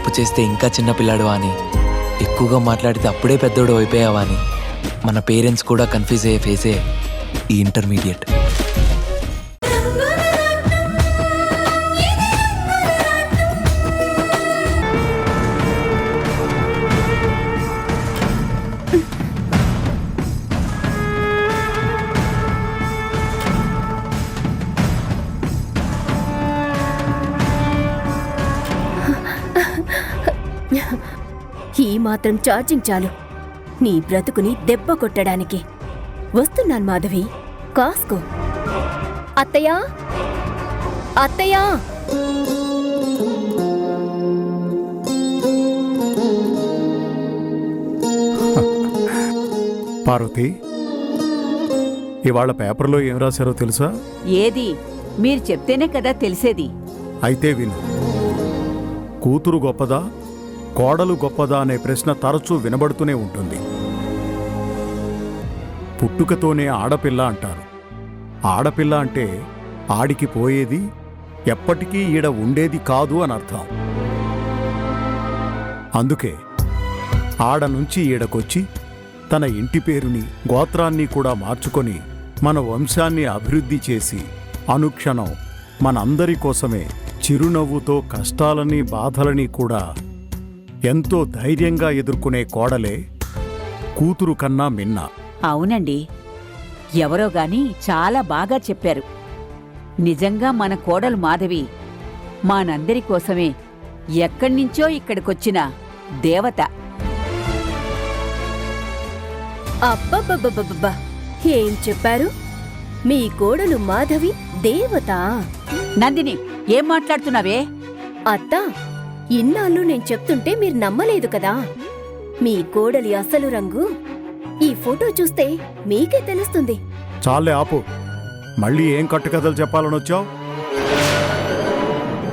తప్పు చేస్తే ఇంకా చిన్నపిల్లాడువా అని, ఎక్కువగా మాట్లాడితే అప్పుడే పెద్దోడు అయిపోయావా అని మన పేరెంట్స్ కూడా కన్ఫ్యూజ్ అయ్యే ఫేసే ఈ ఇంటర్మీడియట్. ఈ మాత్రం ఛార్జింగ్ చాలు నీ బ్రతుకుని దెబ్బ కొట్టడానికి. వస్తున్నాను మాధవి, కాసుకో. అత్తయ్యా, అత్తయ్యా. పార్వతి, ఇవాళ పేపర్లో ఏం రాశారో తెలుసా? ఏది? మీరు చెప్తేనే కదా తెలిసేది. అయితే విను. కూతురు గొప్పదా, కోడలు గొప్పదా అనే ప్రశ్న తరచూ వినబడుతూనే ఉంటుంది. పుట్టుకతోనే ఆడపిల్ల అంటారు. ఆడపిల్ల అంటే ఆడికి పోయేది, ఎప్పటికీ ఈడ ఉండేది కాదు అని అర్థం. అందుకే ఆడ నుంచి ఈడకొచ్చి తన ఇంటి పేరుని, గోత్రాన్ని కూడా మార్చుకొని మన వంశాన్ని అభివృద్ధి చేసి అనుక్షణం మనందరి కోసమే చిరునవ్వుతో కష్టాలని, బాధలని కూడా ఎంతో ధైర్యంగా ఎదుర్కొనే కోడలే కూతురు కన్నా మిన్న. అవునండి, ఎవరో గాని చాలా బాగా చెప్పారు. నిజంగా మన కోడలు మాధవి మానందరి కోసమే ఎక్కడ్నించో ఇక్కడికొచ్చిన దేవత. అబ్బబ్బబ్బబ్బబ్బా, ఏం చెప్పారు? మీ కోడలు మాధవి దేవత? నందిని, ఏం మాట్లాడుతున్నావే? అత్తా, ఇన్నాళ్ళు నేను చెప్తుంటే మీరు నమ్మలేదు కదా. మీ కోడలి అసలు రంగు ఈ ఫోటో చూస్తే మీకే తెలుస్తుంది. చాలే ఆపు. మళ్ళీ ఏం కట్టుకథలు చెప్పాలనొచ్చావు?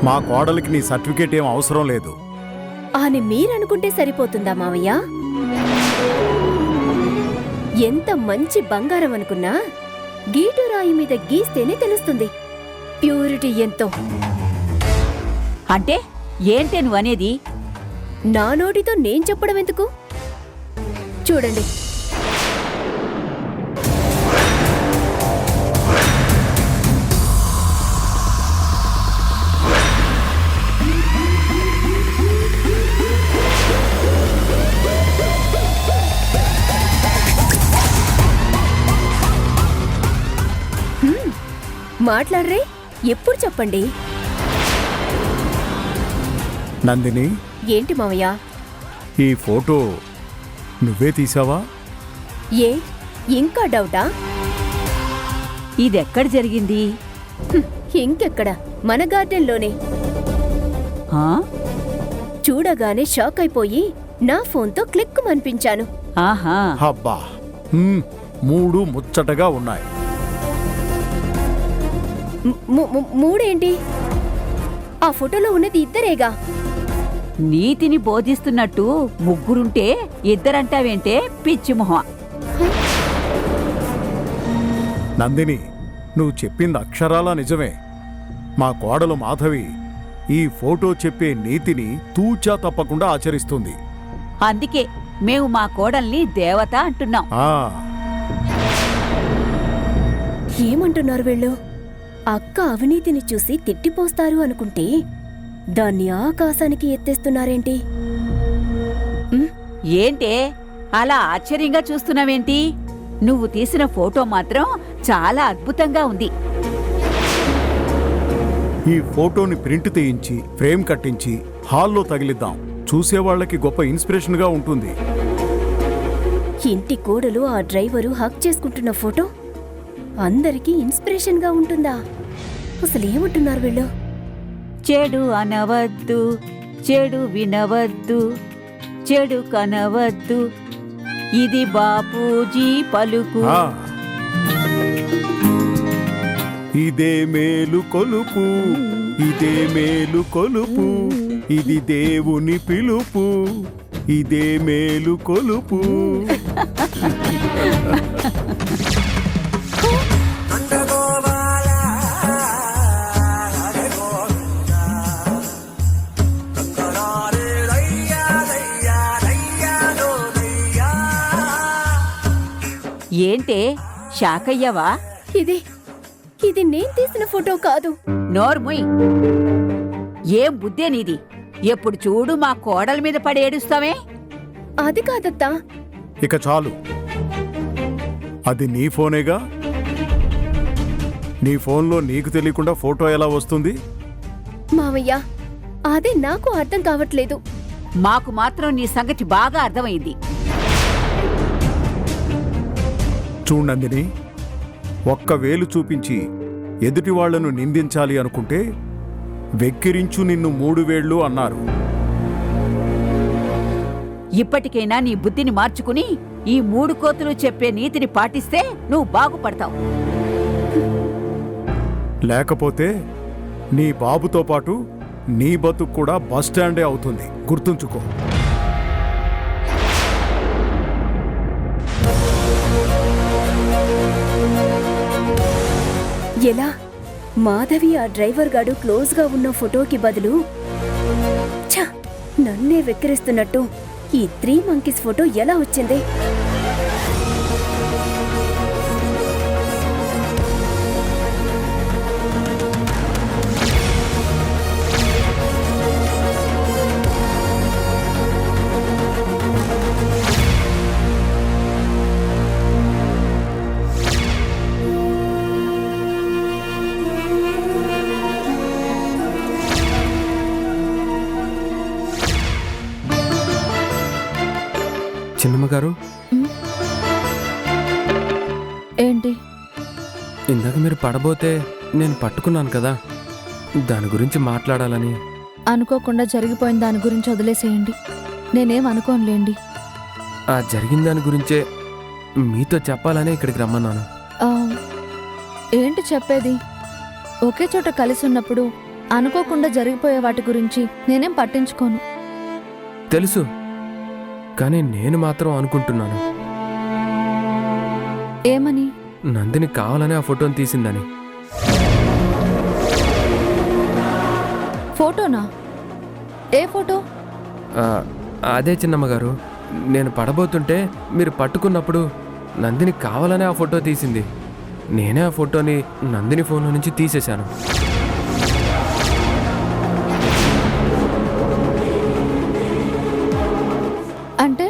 మా కోడలికి నీ సర్టిఫికేట్ ఏం అవసరం లేదు అని మీరనుకుంటే సరిపోతుందా మావయ్య? ఎంత మంచి బంగారం అనుకున్నా గీటురాయి మీద గీస్తేనే తెలుస్తుంది ప్యూరిటీ ఎంతో. అంటే ఏంటే నువ్వనేది? నా నోటితో నేను చెప్పడం ఎందుకు? చూడండి. మాట్లాడరే, ఎప్పుడు చెప్పండి. నందిని, ఏంటి మావయ్య? ఈ ఫోటో నువ్వే తీసావా? ఏ, ఇంకా డౌటా? ఇదెక్కడ జరిగింది? ఇంకెక్కడ, మన గార్డెన్లోనే. ఆ? చూడగానే షాక్ అయిపోయి నా ఫోన్తో క్లిక్ మనిపించాను. ఆహా, అబ్బా, మూడు ముచ్చటగా ఉన్నాయి. మూడేంటి? ఆ ఫోటోలో ఉన్నది ఇద్దరేగా. నీతిని బోధిస్తున్నట్టు ముగ్గురుంటే ఇద్దరంటావేంటే పిచ్చిమొహం. నందిని, నువ్వు చెప్పింది అక్షరాలా నిజమే. మా కోడలు మాధవి ఈ ఫోటో చెప్పే నీతిని తూచా తప్పకుండా ఆచరిస్తుంది. అందుకే మేము మా కోడల్ని దేవత అంటున్నాం. ఏమంటున్నారు వీళ్ళు? అక్క అవినీతిని చూసి తిట్టిపోస్తారు అనుకుంటే దాన్ని ఆకాశానికి ఎత్తేస్తున్నారేంటి? ఏంటే అలా ఆశ్చర్యంగా చూస్తున్నావేంటి? నువ్వు తీసిన ఫోటో మాత్రం చాలా అద్భుతంగా ఉంది. ఈ ఫోటోని ప్రింట్ తీయించి ఫ్రేమ్ కట్టించి హాల్లో తగిలిద్దాం. చూసేవాళ్లకి గొప్ప ఇన్స్పిరేషన్గా ఉంటుంది. ఇంటి కోడలు ఆ డ్రైవరు హక్ చేసుకుంటున్న ఫోటో అందరికీ ఇన్స్పిరేషన్గా ఉంటుందా? అసలేమంటున్నారు వీళ్ళు? చెడు అనవద్దు, చెడు వినవద్దు, చెడు కనవద్దు, ఇది బాపూజీ పలుకు. ఇదే మేలు కొలుపు, ఇదే మేలు కొలుపు, ఇది దేవుని పిలుపు, ఇదే మేలు కొలుపు. ఏంటే షాక్ అయ్యావా? ఇది ఇది నేను తీసిన ఫోటో కాదు. నోర్ముయ్, ఏం బుద్ధే నీది? ఎప్పుడు చూడు మా కోడల మీద పడి ఏడుస్తావే? అది కాదత్తా. ఇక చాలు. అది నీ ఫోనేగా. నీ ఫోన్లో నీకు తెలియకుండా ఫోటో ఎలా వస్తుంది? మావయ్య, అదే నాకు అర్థం కావట్లేదు. మాకు మాత్రం నీ సంగతి బాగా అర్థమైంది. చూడు నందిని, ఒక్క వేలు చూపించి ఎదుటి వాళ్లను నిందించాలి అనుకుంటే వెక్కిరించు నిన్ను 3 వేళ్ళు అన్నారు. ఇప్పటికైనా నీ బుద్ధిని మార్చుకుని ఈ 3 కోతులు చెప్పే నీతిని పాటిస్తే నువ్వు బాగుపడతావు. లేకపోతే నీ బాబుతో పాటు నీ బతుకు కూడా బస్టాండే అవుతుంది. గుర్తుంచుకో. ఎలా? మాధవి ఆ డ్రైవర్ గాడు క్లోజ్గా ఉన్న ఫోటోకి బదులు ఛ, నన్నే వెక్కిరిస్తున్నట్టు ఈ 3 మంకీస్ ఫోటో ఎలా వచ్చింది? చిన్నమ్మగారు, ఏంటి? ఇందాక మీరు పడబోతే నేను పట్టుకున్నాను కదా, దాని గురించి మాట్లాడాలని. అనుకోకుండా జరిగిపోయిన దాని గురించి వదిలేసేయండి. నేనేం అనుకోనులేండి. ఆ జరిగిన దాని గురించే మీతో చెప్పాలనే ఇక్కడికి రమ్మన్నాను. ఆ, ఏంటి చెప్పేది? ఒకే చోట కలిసి ఉన్నప్పుడు అనుకోకుండా జరిగిపోయే వాటి గురించి నేనేం పట్టించుకోను. తెలుసు, కానీ నేను మాత్రం అనుకుంటున్నాను ఏమని? నందిని కావాలనే ఆ ఫోటోని తీసిందని. ఫోటోనా? ఏ ఫోటో? అదే చిన్నమ్మగారు, నేను పడబోతుంటే మీరు పట్టుకున్నప్పుడు నందిని కావాలనే ఆ ఫోటో తీసింది. నేనే ఆ ఫోటోని నందిని ఫోన్లో నుంచి తీసేశాను. అంటే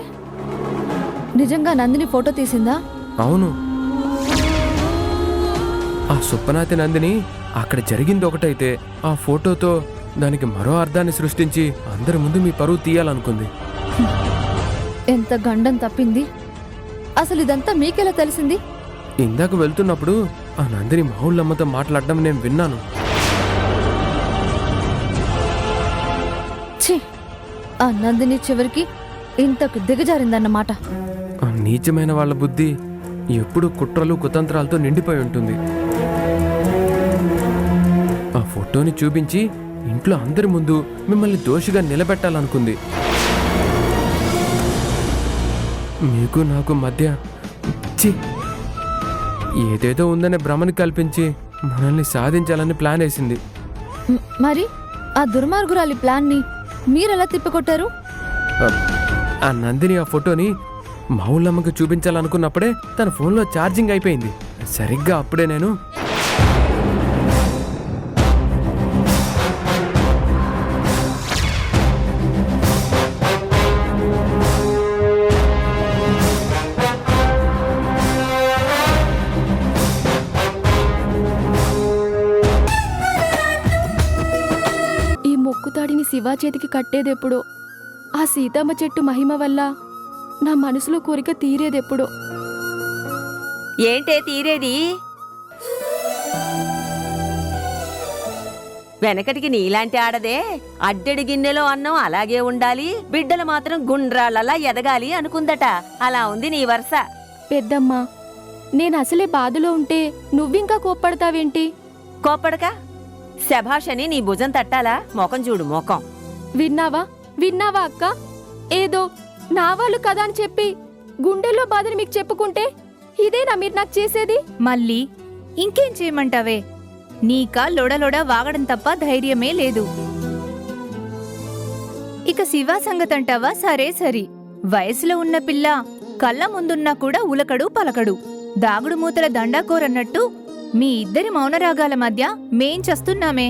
నిజంగా నందిని ఫోటో తీసిందా? అవును, ఆ సుప్పనాతి నందిని అక్కడ జరిగింది ఒకటైతే ఆ ఫోటోతో దానికి మరో అర్థాన్ని సృష్టించి అందరి ముందు మీ పరువు తీయాలనుకుంది. ఎంత గండం తప్పింది. అసలు ఇదంతా మీకెలా తెలిసింది? ఇందాక వెళ్తున్నప్పుడు ఆ నందిని మావుళ్ళమ్మతో మాట్లాడడం నేను విన్నాను. ఛీ, ఆ నందిని చివరికి ఇంతకు దిగజారిందన్నమాట. ఆ నీచమైన వాళ్ళ బుద్ధి ఎప్పుడు కుట్రలు కుతంత్రాలతో నిండిపోయి ఉంటుంది. ఆ ఫోటోని చూపించి ఇంట్లో అందరి ముందు మిమ్మల్ని దోషిగా నిలబెట్టాలనుకుంది. మీకు నాకు మధ్య ఛీ, ఏదేదో ఉందనే భ్రమని కల్పించి మనల్ని సాధించాలని ప్లాన్ వేసింది. మరి ఆ దుర్మార్గురాలి ప్లాన్ని మీరెలా తిప్పికొట్టారు? ఆ నందిని ఆ ఫోటోని మావుళ్ళమ్మకి చూపించాలనుకున్నప్పుడే తన ఫోన్లో ఛార్జింగ్ అయిపోయింది. సరిగ్గా అప్పుడే నేను ఈ మొక్కుతాడిని శివ చేతికి కట్టేదెప్పుడో, ఆ సీతమ్మ చెట్టు మహిమ వల్ల నా మనసులో కోరిక తీరేదెప్పుడో. ఏంటే తీరేది? వెనకటికి నీలాంటి ఆడదే అడ్డెడి గిన్నెలో అన్నం అలాగే ఉండాలి, బిడ్డలు మాత్రం గుండ్రాళ్ళలా ఎదగాలి అనుకుందట. అలా ఉంది నీ వరుస. పెద్దమ్మా, నేను అసలే బాధలో ఉంటే నువ్వింకా కోప్పడతావేంటి? కోప్పడక శభాషని నీ భుజం తట్టాలా? మొఖం చూడు మొఖం. విన్నావా విన్నావా అక్క? ఏదో నా వాళ్ళు కదా అని చెప్పి గుండెల్లో బాధని మీకు చెప్పుకుంటే ఇదేనా మీరు నాకు చేసేది? మళ్ళీ ఇంకేం చేయమంటావే? నీకా లొడలొడ వాగడం తప్ప ధైర్యమే లేదు. ఇక శివ సంగతంటావా? సరే సరి, వయసులో ఉన్న పిల్ల కళ్ళ ముందున్నా కూడా ఉలకడు పలకడు. దాగుడు మూతల దండాకోరన్నట్టు మీ ఇద్దరి మౌనరాగాల మధ్య మేం చస్తున్నామే.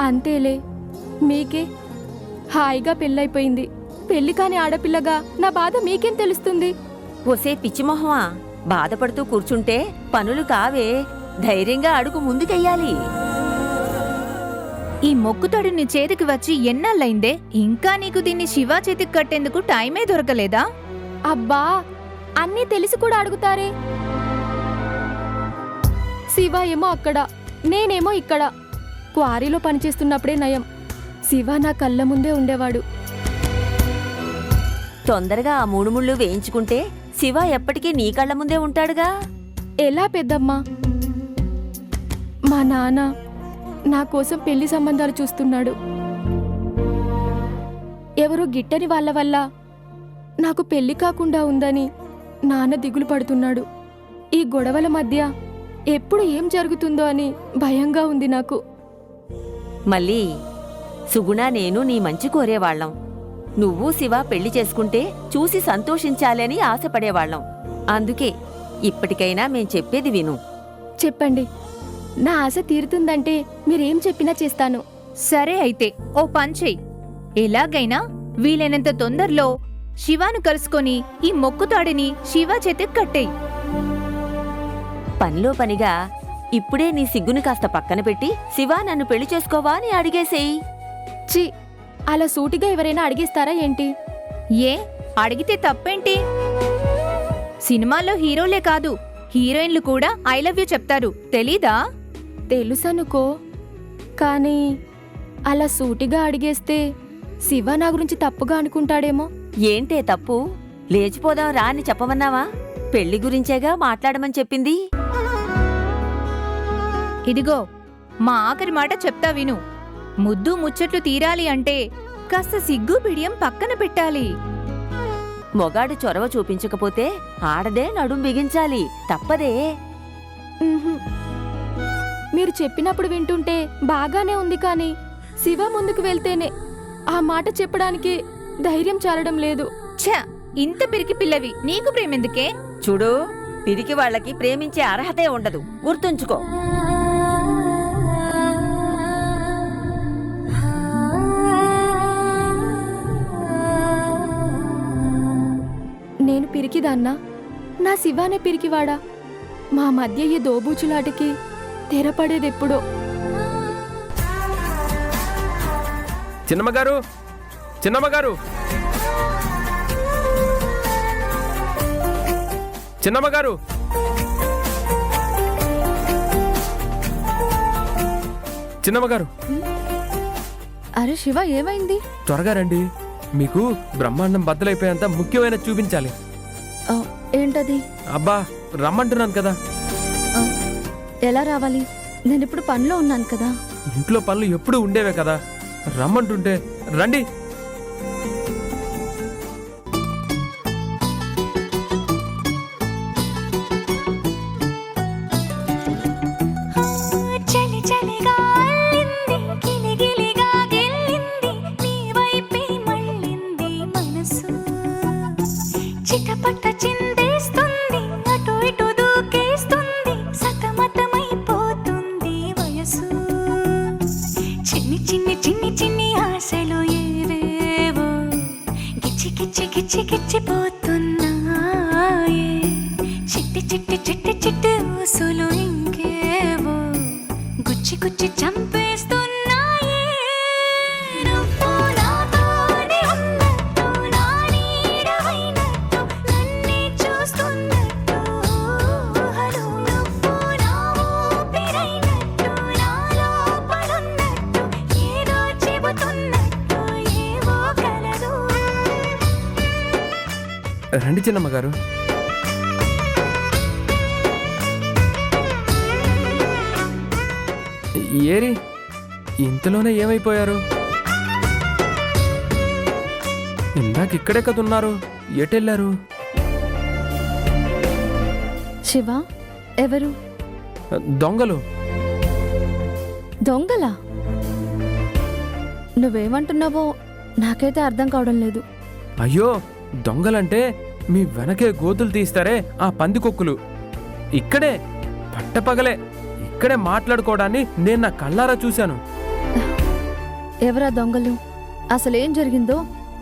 అంతేలే, మీకే హాయిగా పెళ్ళైపోయింది. పెళ్లి కాని ఆడపిల్లగా నా బాధ మీకేం తెలుస్తుంది? ఒసే పిచ్చిమొహమా, బాధపడుతూ కూర్చుంటే పనులు కావే. ధైర్యంగా అడుగు ముందుకెయ్యాలి. ఈ మొక్కుతాడు నీ చేతికి వచ్చి ఎన్నాళ్ళైందే, ఇంకా నీకు దీన్ని శివ చేతికి కట్టేందుకు టైమే దొరకలేదా? అబ్బా, అన్నీ తెలిసి కూడా అడుగుతారే. శివ ఏమో అక్కడ, నేనేమో ఇక్కడ. క్వారీలో పనిచేస్తున్నప్పుడే నయం, శివ నా కళ్ళ ముందే ఉండేవాడు. తొందరగా ఆ 3 ముళ్ళు వేయించుకుంటే శివ ఎప్పటికీ నీ కళ్ళ ముందే ఉంటాడుగా. ఎలా పెద్దమ్మా? మా నాన్న నా కోసం పెళ్లి సంబంధాలు చూస్తున్నాడు. ఎవరో గిట్టని వాళ్ళ వల్ల నాకు పెళ్లి కాకుండా ఉందని నాన్న దిగులు పడుతున్నాడు. ఈ గొడవల మధ్య ఎప్పుడు ఏం జరుగుతుందో అని భయంగా ఉంది నాకు. మళ్ళీ సుగుణ నేను నీ మంచి కోరేవాళ్ళం. నువ్వు శివ పెళ్లి చేసుకుంటే చూసి సంతోషించాలని ఆశపడేవాళ్ళం. అందుకే ఇప్పటికైనా మేం చెప్పేది విను. చెప్పండి, నా ఆశ తీరుతుందంటే మీరేం చెప్పినా చేస్తాను. సరే అయితే ఓ పంచెయ్, ఎలాగైనా వీలైనంత తొందరలో శివాను కలుసుకొని ఈ మొక్కుతాడిని శివ చేతికి కట్టేయ్. పనిలో పనిగా ఇప్పుడే నీ సిగ్గుని కాస్త పక్కన పెట్టి శివ నన్ను పెళ్లి చేసుకోవా అని అడిగేసేయి. చి, అలా సూటిగా ఎవరైనా అడిగేస్తారా ఏంటి? ఏ అడిగితే తప్పేంటి? సినిమాల్లో హీరోలే కాదు, హీరోయిన్లు కూడా ఐ లవ్ యూ చెప్తారు, తెలీదా? తెలుసనుకో, కానీ అలా సూటిగా అడిగేస్తే శివ నా గురించి తప్పుగా అనుకుంటాడేమో. ఏంటే తప్పు? లేచిపోదాం రా అని చెప్పమన్నావా? పెళ్లి గురించేగా మాట్లాడమని చెప్పింది. ఇదిగో మా ఆఖరి మాట చెప్తా విను. ముద్దు ముచ్చట్లు తీరాలి అంటే కాస్త సిగ్గు బిడియం పక్కన పెట్టాలి. మొగాడు చొరవ చూపించకపోతే ఆడదే నడుం బిగించాలి, తప్పదే. ఉహుం. మీరు చెప్పినప్పుడు వింటుంటే బాగానే ఉంది, కానీ శివ ముందుకు వెళ్తేనే ఆ మాట చెప్పడానికి ధైర్యం చాలడం లేదు. ఛ, ఇంత పిరికి పిల్లవి, నీకు ప్రేమెందుకే? చూడు, పిరికి వాళ్ళకి ప్రేమించే అర్హతే ఉండదు, గుర్తుంచుకో. నేను పిరికిదాన్నా? నా శివానే పిరికివాడా? మా మధ్య ఈ దోబూచులాటికి తెరపడేదెప్పుడో. చిన్నమ్మగారు, చిన్నమ్మగారు, చిన్నమ్మగారు, చిన్నమ్మగారు, అరే శివ, ఏమైంది? త్వరగా రండి. మీకు బ్రహ్మాండం బద్దలైపోయేంత ముఖ్యమైన చూపించాలి. ఏంటది? అబ్బా, రమ్మంటున్నాను కదా. ఎలా రావాలి? నేను ఇప్పుడు పనిలో ఉన్నాను కదా. ఇంట్లో పనులు ఎప్పుడూ ఉండేవే కదా, రమ్మంటుంటే రండి. చలి చలిగా అల్లింది, గిలిగిలిగా గెల్లింది, నీ వైపే మళ్ళింది మనసు. చిటపట చిందేస్తుంది, అటు ఇటు దూకేస్తుంది, సతమతమైపోతుంది వయసు. చిన్ని చిన్ని చిన్ని చిన్ని ఆశలు ఏవేవో గిచ్చి గిచ్చి గిచ్చి గిచ్చిపోతున్నాయే. చిట్టి చిట్టి చిట్టి చిట్టి ఊసులు ఇంకేవో గుచ్చి గుచ్చి చంపేస్తున్నాయే. నువ్వు నాతోనే ఉన్నట్టు, నా నీడవైనట్టు, నన్నే చూస్తున్నట్టు ఊహలు. నువ్వు నా ఊపిరైనట్టు, నా లోపలున్నట్టు, ఏదో చెబుతున్నట్టు ఏవో కలదు. రండి చిన్నమ్మగారు. ఏరి, ఇంతలోనే ఏమైపోయారు? ఇందాక ఇక్కడే కదున్నారు, ఎటెళ్ళారు? శివ, ఎవరు? దొంగలు. దొంగలా? నువ్వేమంటున్నావో నాకైతే అర్థం కావడం లేదు. అయ్యో, దొంగలంటే మీ వెనకే గోతులు తీస్తారే ఆ పందికొక్కులు ఇక్కడే పట్టపగలే ఇక్కడే మాట్లాడుకోవడాన్ని నేను నా కళ్ళారా చూశాను. ఎవరా దొంగలు? అసలేం జరిగిందో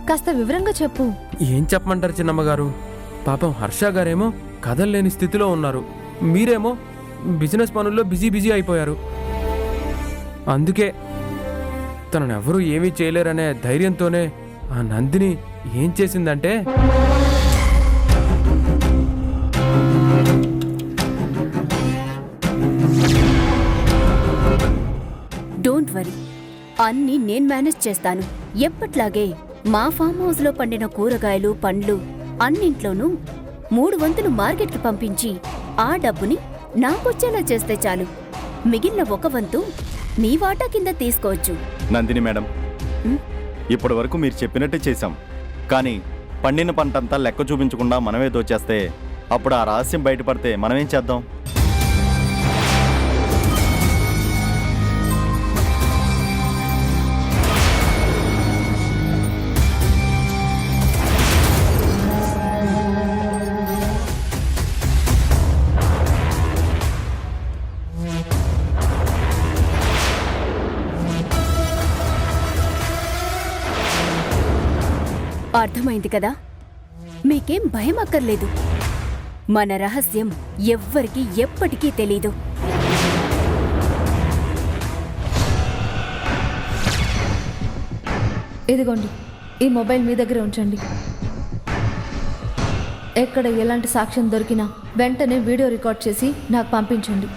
కాస్త వివరంగా చెప్పు. ఏం చెప్పమంటారు చిన్నమ్మగారు? పాపం హర్ష గారేమో కదల్లేని స్థితిలో ఉన్నారు, మీరేమో బిజినెస్ పనుల్లో బిజీ అయిపోయారు. అందుకే తననెవరూ ఏమీ చేయలేరనే ధైర్యంతోనే ఆ నందిని ఏం చేసిందంటే డోంట్ వరీ, అన్నీ నేను మేనేజ్ చేస్తాను. ఎప్పట్లాగే మా ఫామ్ హౌస్లో పండిన కూరగాయలు పండ్లు అన్నింట్లోనూ 3 వంతులు మార్కెట్కి పంపించి ఆ డబ్బుని నాకొచ్చేలా చేస్తే చాలు. మిగిలిన 1 వంతు నీ వాటా కింద తీసుకోవచ్చు. నందిని మేడం, ఇప్పటి వరకు మీరు చెప్పినట్టే చేశాం. కానీ పండిన పంటంతా లెక్క చూపించకుండా మనమే దోచేస్తే అప్పుడు ఆ రహస్యం బయటపడితే మనమేం చేద్దాం? అర్థమైంది కదా? మీకేం భయం అక్కర్లేదు. మన రహస్యం ఎవ్వరికీ ఎప్పటికీ తెలీదు. ఇదిగోండి, ఈ మొబైల్ మీ దగ్గర ఉంచండి. ఎక్కడ ఎలాంటి సాక్ష్యం దొరికినా వెంటనే వీడియో రికార్డ్ చేసి నాకు పంపించండి.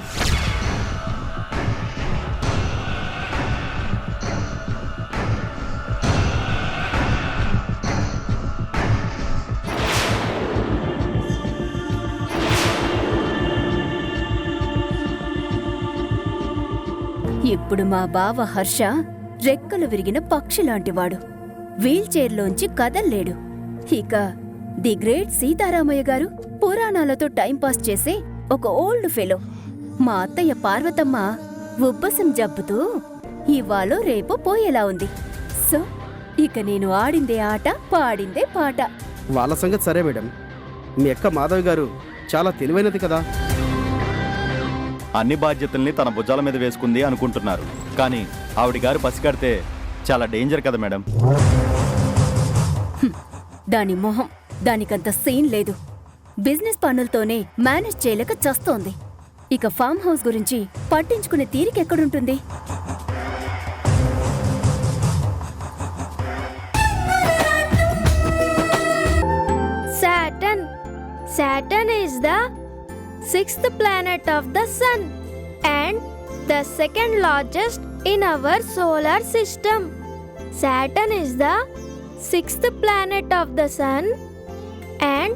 ఇప్పుడు మా బావ హర్ష రెక్కలు విరిగిన పక్షిలాంటివాడు. వీల్ చైర్లోంచి కదల్లేడు. ఇక ది గ్రేట్ సీతారామయ్య గారు పురాణాలతో టైంపాస్ చేసే ఒక ఓల్డ్ ఫెలో. మా అత్తయ్య పార్వతమ్మ ఉబ్బసం జబ్బుతో ఇవాళ రేపు పోయేలా ఉంది. సో ఇక నేను ఆడిందే ఆట, పాడిందే పాట. వాళ్ళ సంగతి సరే మేడం, మీ అక్క మాధవి గారు చాలా తెలివైనది కదా. అన్ని బాధ్యతల్ని తన భుజాల మీద వేసుకుంది అనుకుంటున్నారు, కానీ ఆవిడ గారు పసిగడితే చాలా డేంజర్ కదా మేడం. దాని మొహం, దానికంత సీన్ లేదు. బిజినెస్ పనులతోనే మేనేజ్ చేయలేక చస్తోంది. ఇక ఫామ్ హౌస్ గురించి పట్టించుకునే తీరికెక్కడుంటుంది? Saturn is the 6th planet of the Sun and the second largest in our solar system. Saturn is the 6th planet of the Sun and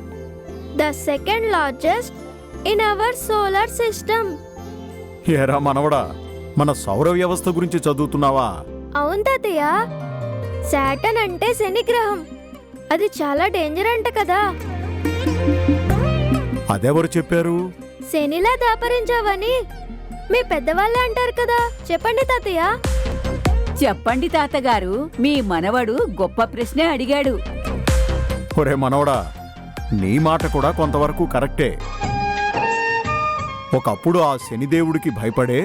the second largest in our solar system. ఏరా మనవడా, మన సౌర వ్యవస్థ గురించి చదువుతున్నావా? అవును తాతయ్య, Saturn అంటే శని గ్రహం. అది చాలా డేంజర్ అంట కదా. అదెవరు చెప్పారు? శనిలా దాపరించావని మీ పెద్దవాళ్ళే అంటారు కదా. చెప్పండి తాతయ్య. చెప్పండి తాతగారు, మీ మనవడు గొప్ప ప్రశ్నే అడిగాడు. ఒరే మనవడా, నీ మాట కూడా కొంతవరకు కరెక్టే. ఒకప్పుడు ఆ శనిదేవుడికి భయపడే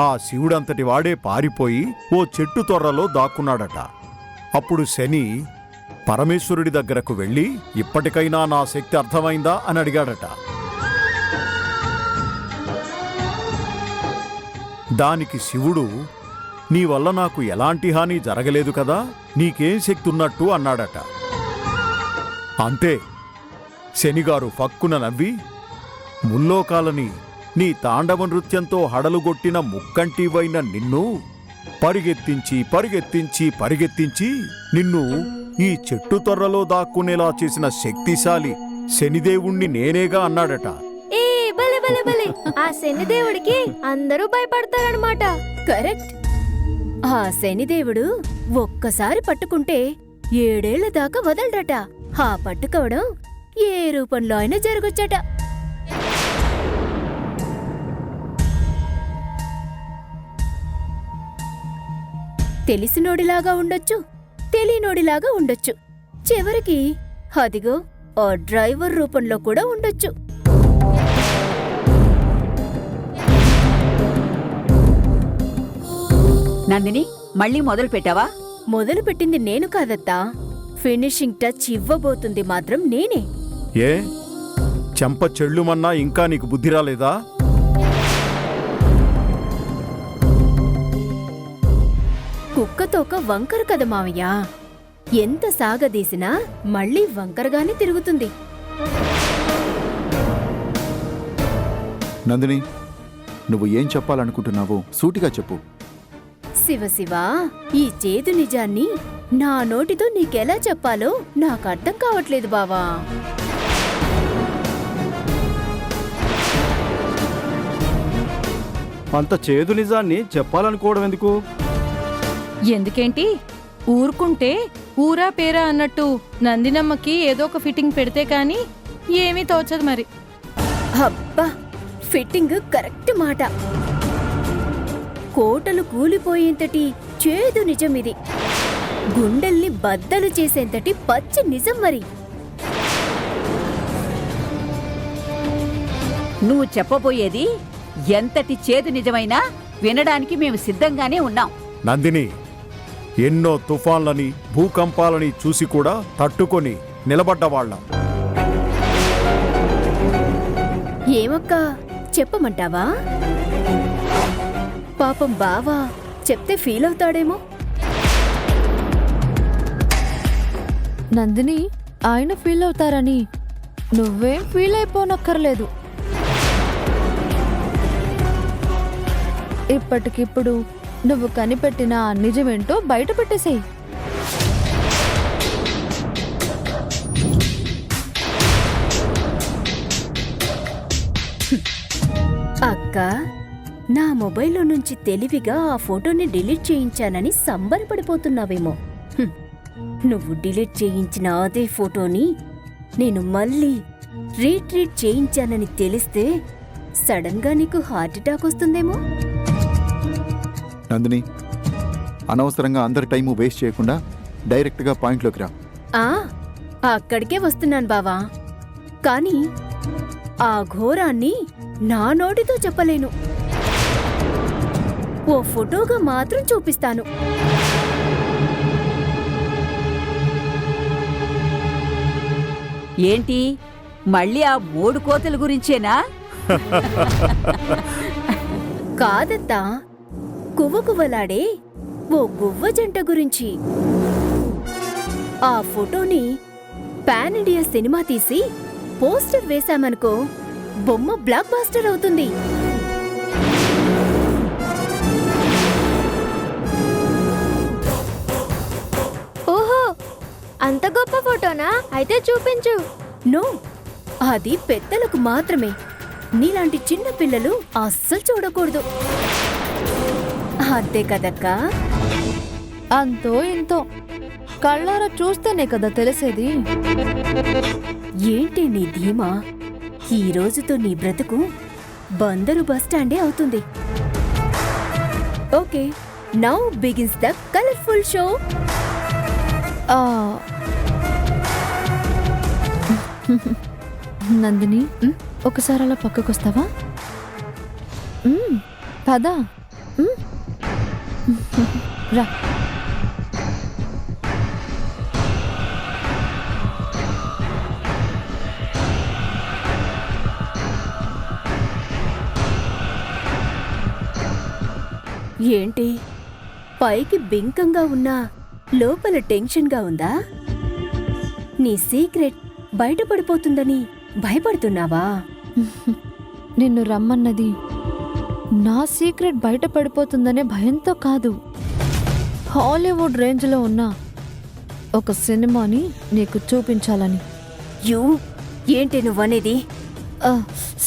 ఆ శివుడంతటి వాడే పారిపోయి ఓ చెట్టు తొర్రలో దాక్కున్నాడట. అప్పుడు శని పరమేశ్వరుడి దగ్గరకు వెళ్ళి, ఇప్పటికైనా నా శక్తి అర్థమైందా అని అడిగాడట. దానికి శివుడు, నీ వల్ల నాకు ఎలాంటి హాని జరగలేదు కదా, నీకేం శక్తి ఉన్నట్టు అన్నాడట. అంతే, శనిగారు ఫక్కున నవ్వి, ముల్లోకాలని నీ తాండవ నృత్యంతో హడలుగొట్టిన ముక్కంటివైన నిన్ను పరిగెత్తించి పరిగెత్తించి పరిగెత్తించి నిన్ను ఈ చెట్టు తొర్రలో దాక్కునేలా చేసిన శక్తిశాలి శనిదేవుణ్ణి నేనేగా అన్నాడట. ఏ బలే బలే బలే, ఆ శనిదేవుడికి అందరూ భయపడతారనమాట. కరెక్ట్. ఆ శనిదేవుడు ఒక్కసారి పట్టుకుంటే 7 ఏళ్ల దాకా వదలడట. ఆ పట్టుకోవడం ఏ రూపంలో అయినా జరగొచ్చట. తెలిసినోడిలాగా ఉండొచ్చు, తెలియనోడిలాగా ఉండొచ్చు. చివరికి అదిగో ఆ డ్రైవర్ రూపంలో కూడా ఉండొచ్చు. నందిని మళ్ళీ మొదలు పెట్టావా? మొదలు పెట్టింది నేను కాదత్తా, ఫినిషింగ్ టచ్ ఇవ్వబోతుంది మాత్రం నేనే. ఏ చెంప చెళ్ళుమన్నా ఇంకా నీకు బుద్ధి రాలేదా? కుక్కతోక వంకర కదా మావయ్య, ఎంత సాగదీసినా మళ్ళీ వంకరగానే తిరుగుతుంది. నందిని, నువ్వు ఏం చెప్పాలనుకుంటున్నావో సూటిగా చెప్పు. శివ శివ, ఈ చేదు నిజాన్ని నా నోటితో నీకెలా చెప్పాలో నాకు అర్థం కావట్లేదు బావా. అంత చేదు నిజాన్ని చెప్పాలనుకోవడం ఎందుకు? ఎందుకేంటి, ఊరుకుంటే ఊరా పేరా అన్నట్టు నందినమ్మకి ఏదో ఒక ఫిట్టింగ్ పెడితే కాని ఏమీ తోచదు మరి. అబ్బా, ఫిట్టింగ్ కరెక్ట్ మాట. కోటలు కూలిపోయేంతటి చేదు నిజం ఇది, గుండెల్ని బద్దలు చేసేంతటి పచ్చి నిజం మరి. నువ్వు చెప్పబోయేది ఎంతటి చేదు నిజమైనా వినడానికి మేము సిద్ధంగానే ఉన్నాం. నందిని, ఎన్నో తుఫాన్లని భూకంపాలని చూసి కూడా తట్టుకొని నిలబడ్డవాళ్ళం. ఏమక్కా, చెప్పమంటావా? పాపం బావా చెప్తే ఫీల్ అవుతాడేమో. నందిని, ఆయన ఫీల్ అవుతారని నువ్వేం ఫీల్ అయిపోనక్కర్లేదు. ఇప్పటికిప్పుడు నువ్వు కనిపెట్టిన ఆ నిజమేంటో బయట పెట్టేసేయ్. అక్క, నా మొబైల్లో నుంచి తెలివిగా ఆ ఫోటోని డిలీట్ చేయించానని సంబరపడిపోతున్నావేమో. హ్మ్. నువ్వు డిలీట్ చేయించిన అదే ఫోటోని నేను మళ్ళీ రీట్రీట్ చేయించానని తెలిస్తే సడన్ గా నీకు హార్ట్ అటాక్ వస్తుందేమో. నందిని, అనవసరంగా అందరి టైము వేస్ట్ చేయకుండా డైరెక్ట్గా పాయింట్లోకి రా. అక్కడికే వస్తున్నాను బావా, కానీ ఆ ఘోరాన్ని నా నోటితో చెప్పలేను. ఓ ఫోటోగా మాత్రం చూపిస్తాను. ఏంటి, మళ్ళీ ఆ 3 కోతల గురించేనా? కాదత్తా, కువ్వకువ్వలాడే ఓ గువ్వ జంట గురించి. ఆ ఫోటోని పాన్ ఇండియా సినిమా తీసి పోస్టర్ వేశామనుకో, బొమ్మ బ్లాక్ బాస్టర్ అవుతుంది. ఓహో, అంత గొప్ప ఫోటోనా? అయితే చూపించు. నో, అది పెద్దలకు మాత్రమే. నీలాంటి చిన్న పిల్లలు అస్సలు చూడకూడదు. అంతే కదక్కా? అంతో ఇంతో కళ్ళారా చూస్తేనే కదా తెలిసేది. ఏంటి నీ ధీమా? ఈ రోజుతో నీ బ్రతుకు బందరు బస్టాండే అవుతుంది. Okay, now begins the colourful show. Nandini, ఒకసారి అలా పక్కకొస్తావా? పదా, రా. ఏంటి, పైకి బింకంగా ఉన్నా లోపల టెన్షన్గా ఉందా? నీ సీక్రెట్ బయటపడిపోతుందని భయపడుతున్నావా? నిన్ను రమ్మన్నది నా సీక్రెట్ బయటపడిపోతుందనే భయంతో కాదు, హాలీవుడ్ రేంజ్లో ఉన్న ఒక సినిమాని నీకు చూపించాలని. యూ, ఏంటి నువ్వనేది?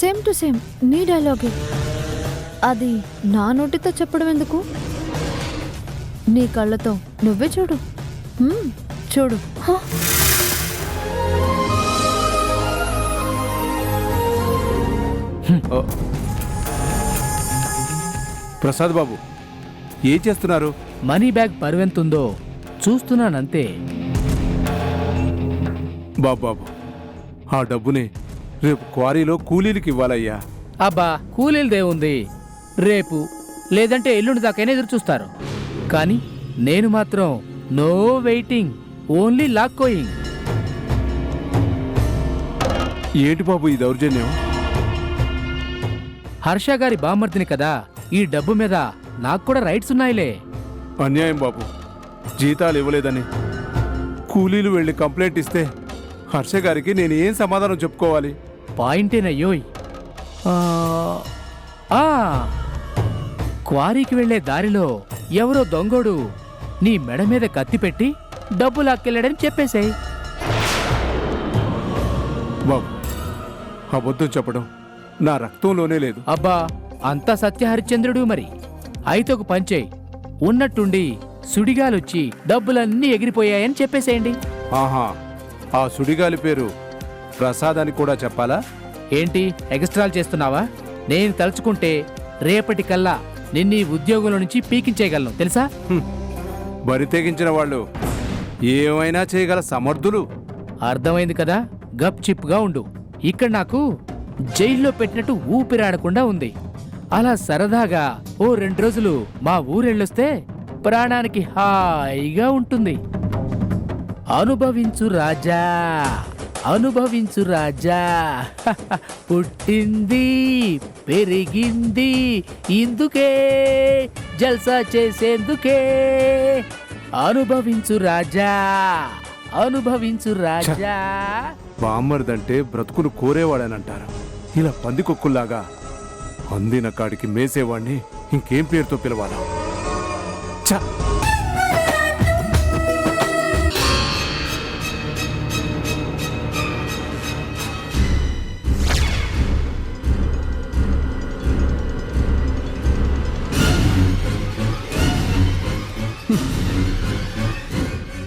సేమ్ టు సేమ్ నీ డైలాగే. అది నా నోటితో చెప్పడం ఎందుకు? నీ కళ్ళతో నువ్వే చూడు. చూడు. ప్రసాద్ బాబు, ఏం చేస్తున్నారు? Money bag పరువెంతుందో చూస్తున్నానంతే. బాబు, ఆ డబ్బుని రేపు క్వారీలో కూలీలకి ఇవ్వాలయ్యా. అబ్బా కూలీలదే ఉంది, రేపు లేదంటే ఎల్లుండి దాకైనా ఎదురు చూస్తారు. కానీ నేను మాత్రం నో వెయిటింగ్, ఓన్లీ లాక్కోయింగ్. ఏంటి బాబు ఈ దౌర్జన్యం? హర్ష గారి బామ్మర్దిని కదా, ఈ డబ్బు మీద నాకు కూడా రైట్స్ ఉన్నాయిలే. అన్యాయం బాబు, జీతాలు ఇవ్వలేదని కూలీలు వెళ్ళి కంప్లైంట్ ఇస్తే హర్ష గారికి నేను ఏం సమాధానం చెప్పుకోవాలి? పాయింటేనయ్యోయ్. క్వారీకి వెళ్లే దారిలో ఎవరో దొంగోడు నీ మెడ మీద కత్తి పెట్టి డబ్బు లాక్కెళ్ళాడని చెప్పేశాయి. బాబు అబద్ధం చెప్పడం నా రక్తంలోనే లేదు. అబ్బా అంతా సత్యహరిశ్చంద్రుడు మరి. అయితే ఒక పంచేయ్, ఉన్నట్టుండి సుడిగాలొచ్చి డబ్బులన్నీ ఎగిరిపోయాయని చెప్పేసేయండి. ఆహా, ఆ సుడిగాలి పేరు ప్రసాద్ అని కూడా చెప్పాలా? ఏంటి ఎక్స్ట్రాలు చేస్తున్నావా? నేను తలుచుకుంటే రేపటికల్లా నిన్నీ ఉద్యోగంలో నుంచి పీకించేయగలను తెలుసా? బరి తెగించిన వాళ్ళు ఏమైనా చేయగల సమర్థులు. అర్థమైంది కదా, గప్ చిప్గా ఉండు. ఇక్కడ నాకు జైల్లో పెట్టినట్టు ఊపిరాడకుండా ఉంది. అలా సరదాగా ఓ 2 రోజులు మా ఊరెళ్ళొస్తే ప్రాణానికి హాయిగా ఉంటుంది. అనుభవించు రాజా, అనుభవించు రాజా. పుట్టింది పెరిగింది ఇందుకే, జల్సా చేసేందుకే. అనుభవించు రాజా, అనుభవించు రాజా. బామ్మర్దంటే బ్రతుకును కోరేవాడనంటారు. ఇలా పందికొక్కుల్లాగా అందిన కాడికి మేసేవాణ్ణి ఇంకేం పేరుతో పిలవాలా? ఛ!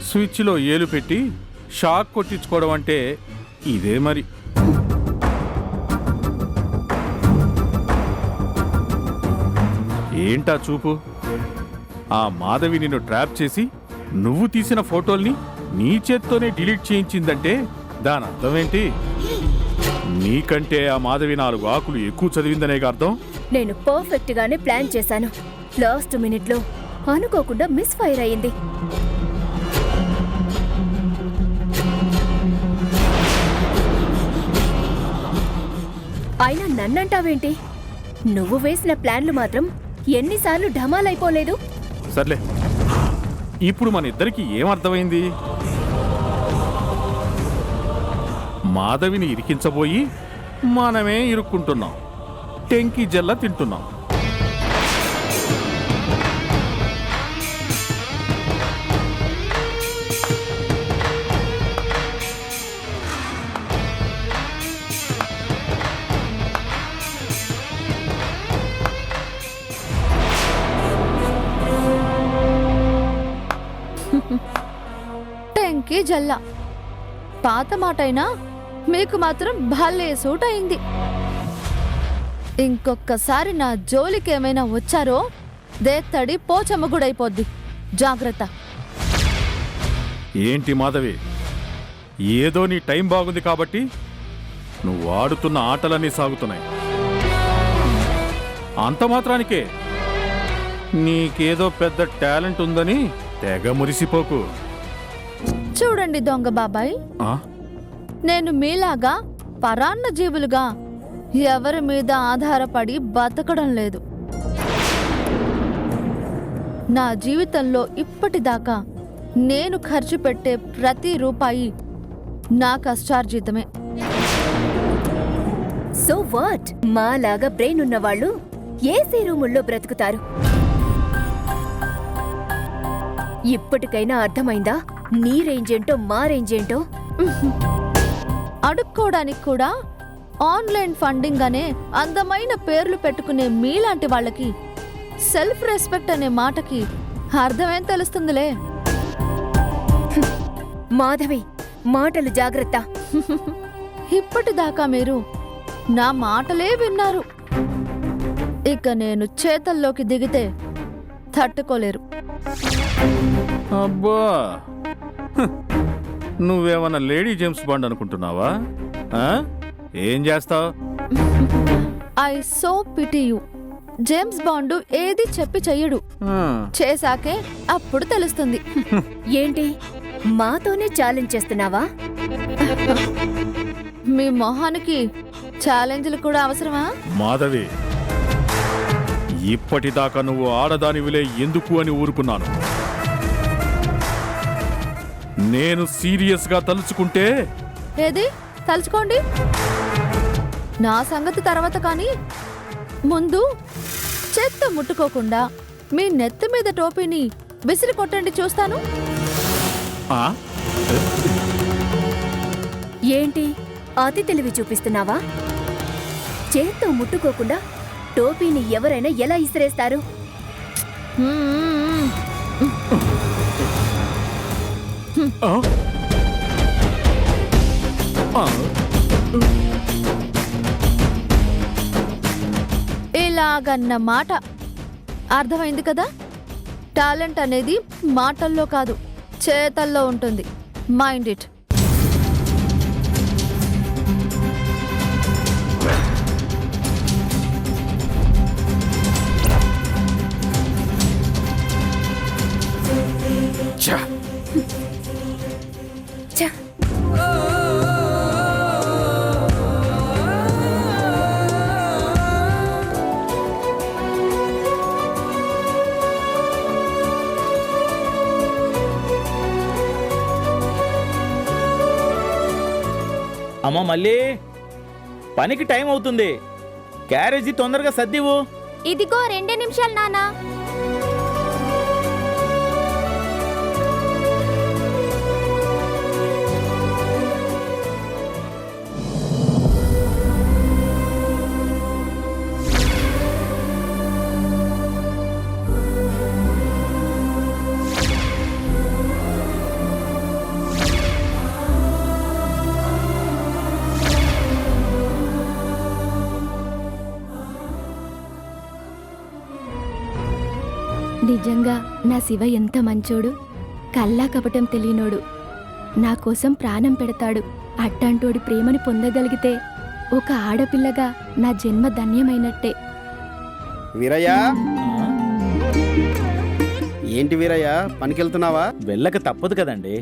స్విచ్లో ఏలు పెట్టి షాక్ కొట్టించుకోవడం అంటే ఇదే మరి. ఏంటా చూపు? ఆ మాధవి నిన్ను ట్రాప్ చేసి నువ్వు తీసిన ఫోటోల్ని నీ చేత్తోనే డిలీట్ చేయించిందంటే దాని అర్థం ఏంటి? నీకంటే ఆ మాధవి 4 ఆకులు ఎక్కువ చదివిందనేగా అర్థం. నేను పర్ఫెక్ట్ గానే ప్లాన్ చేశాను. లాస్ట్ మినిట్ లో అనుకోకుండా మిస్ ఫైర్ అయింది. అయినా నన్నంటావేంటి? నువ్వు వేసిన ప్లాన్లు మాత్రం ఎన్నిసార్లు ఢమాలైపోలేదు? సర్లే, ఇప్పుడు మన ఇద్దరికి ఏం అర్థమైంది? మాధవిని ఇరికించబోయి మనమే ఇరుక్కుంటున్నాం, టెంకి జల్ల తింటున్నాం. టెంకి జల్లా పాత మాటైనా మీకు మాత్రం భలే సూట్ అయింది. ఇంకొక్కసారి నా జోలికి ఏమైనా వచ్చారో దేత్తడి పోచమ్మగుడైపోద్ది. జాగ్రత్త. ఏంటి మాధవి, ఏదో నీ టైం బాగుంది కాబట్టి నువ్వు ఆడుతున్న ఆటలన్నీ సాగుతున్నాయి. అంత మాత్రానికే నీకేదో పెద్ద టాలెంట్ ఉందని తెగ మురిసిపోకు. చూడండి దొంగ బాబాయ్, నేను మీలాగా పరాన్న జీవులుగా ఎవరి మీద ఆధారపడి బతకడం లేదు. నా జీవితంలో ఇప్పటిదాకా నేను ఖర్చు పెట్టే ప్రతి రూపాయి నా కష్టార్జితమే. So what? మాలాగా బ్రెయిన్ ఉన్నవాళ్ళు ఏసీ రూముల్లో బ్రతుకుతారు. ఇప్పటికైనా అర్థమైందా నీ రేంజ్ ఏంటో మా రేంజ్ ఏంటో? అడుక్కోవడానికి కూడా ఆన్లైన్ ఫండింగ్ అనే అందమైన పేర్లు పెట్టుకునే మీలాంటి వాళ్ళకి సెల్ఫ్ రెస్పెక్ట్ అనే మాటకి అర్థమేం తెలుస్తుందిలే. మాధవి, మాటలు జాగ్రత్త. ఇప్పటిదాకా మీరు నా మాటలే విన్నారు. ఇక నేను చేతల్లోకి దిగితే తట్టుకోలేరు. అబ్బా, నువ్వేమన్నా లేడీ జేమ్స్ బాండ్ అనుకుంటున్నావా? ఆ? ఏం చేస్తావు? I so pity you. James Bond ఏది చెప్పి చెయ్యడు, చేశాకే అప్పుడు తెలుస్తుంది. ఏంటి మాతోనే ఛాలెంజ్ చేస్తున్నావా? మీ మొహానికి ఛాలెంజ్లు కూడా అవసరమా? మాధవి, ఇప్పటిదాకా నువ్వు ఆడదానివిలే ఎందుకు అని ఊరుకున్నాను. నేను సీరియస్గా తలుచుకుంటే ఏది తలుచుకోండి, నా సంగతి తర్వాత. కానీ ముందు చెత్త ముట్టుకోకుండా మీ నెత్తి మీద టోపీని విసిరి కొట్టండి, చూస్తాను. ఆ? ఏంటి అతి తెలివి చూపిస్తున్నావా? చేత్తో ముట్టుకోకుండా టోపీని ఎవరైనా ఎలా ఇసిరేస్తారు? ఆ? ఆ? ఇలాగన్న మాట అర్థమైంది కదా? టాలెంట్ అనేది మాటల్లో కాదు, చేతల్లో ఉంటుంది. Mind it. ఛ! అమ్మ మళ్ళీ పనికి టైం అవుతుంది, క్యారేజీ తొందరగా సర్దివు. ఇదిగో 2 నిమిషాలు నానా. నిజంగా నా శివ ఎంత మంచోడు, కల్లా కపటం తెలియనోడు, నా కోసం ప్రాణం పెడతాడు. అట్టంటోడి ప్రేమని పొందగలిగితే ఒక ఆడపిల్లగా నా జన్మ ధన్యమైనట్టే. వీరయ్య, ఏంటి వీరయ్య పనికెళ్తున్నావా? వెళ్ళక తప్పదు కదండి.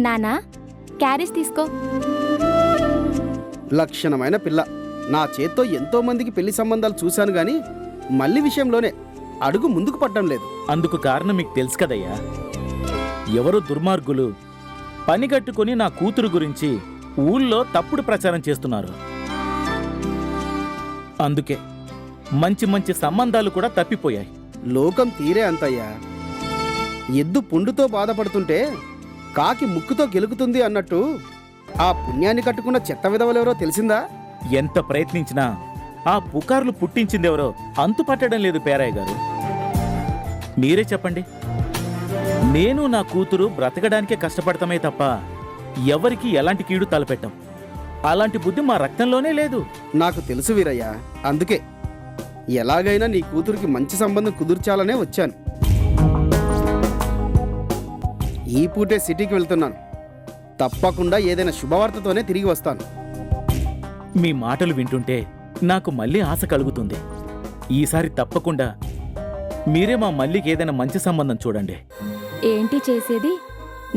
నానా, క్యారేజ్ తీసుకో. లక్షణమైన పిల్ల. నా చేత్తో ఎంతో మందికి పెళ్లి సంబంధాలు చూశాను గాని మళ్ళీ విషయంలోనే అడుగు ముందుకు పడ్డం లేదు. అందుకు కారణం మీకు తెలుసు కదయ్యా. ఎవరో దుర్మార్గులు పని కట్టుకుని నా కూతురు గురించి ఊళ్ళో తప్పుడు ప్రచారం చేస్తున్నారు. అందుకే మంచి మంచి సంబంధాలు కూడా తప్పిపోయాయి. లోకం తీరే అంతయ్యా. ఎద్దు పుండుతో బాధపడుతుంటే కాకి ముక్కుతో గెలుకుతుంది అన్నట్టు ఆ పుణ్యాన్ని కట్టుకున్న చెత్త విధవలెవరో తెలిసిందా? ఎంత ప్రయత్నించినా ఆ పుకార్లు పుట్టించిందెవరో అంతు పట్టడం లేదు పేరయ్య గారు. మీరే చెప్పండి. నేను నా కూతురు బ్రతకడానికే కష్టపడతామే తప్ప ఎవరికి ఎలాంటి కీడు తలపెట్టాం. అలాంటి బుద్ధి మా రక్తంలోనే లేదు. నాకు తెలుసు వీరయ్య. అందుకే ఎలాగైనా నీ కూతురికి మంచి సంబంధం కుదుర్చాలనే వచ్చాను. ఈ పూటే సిటీకి వెళ్తున్నాను. తప్పకుండా ఏదైనా శుభవార్తతోనే తిరిగి వస్తాను. మీ మాటలు వింటుంటే నాకు మళ్ళీ ఆశ కలుగుతుంది. ఈసారి తప్పకుండా మీరే మా మల్లికి ఏదైనా మంచి సంబంధం చూడండి. ఏంటి చేసేది?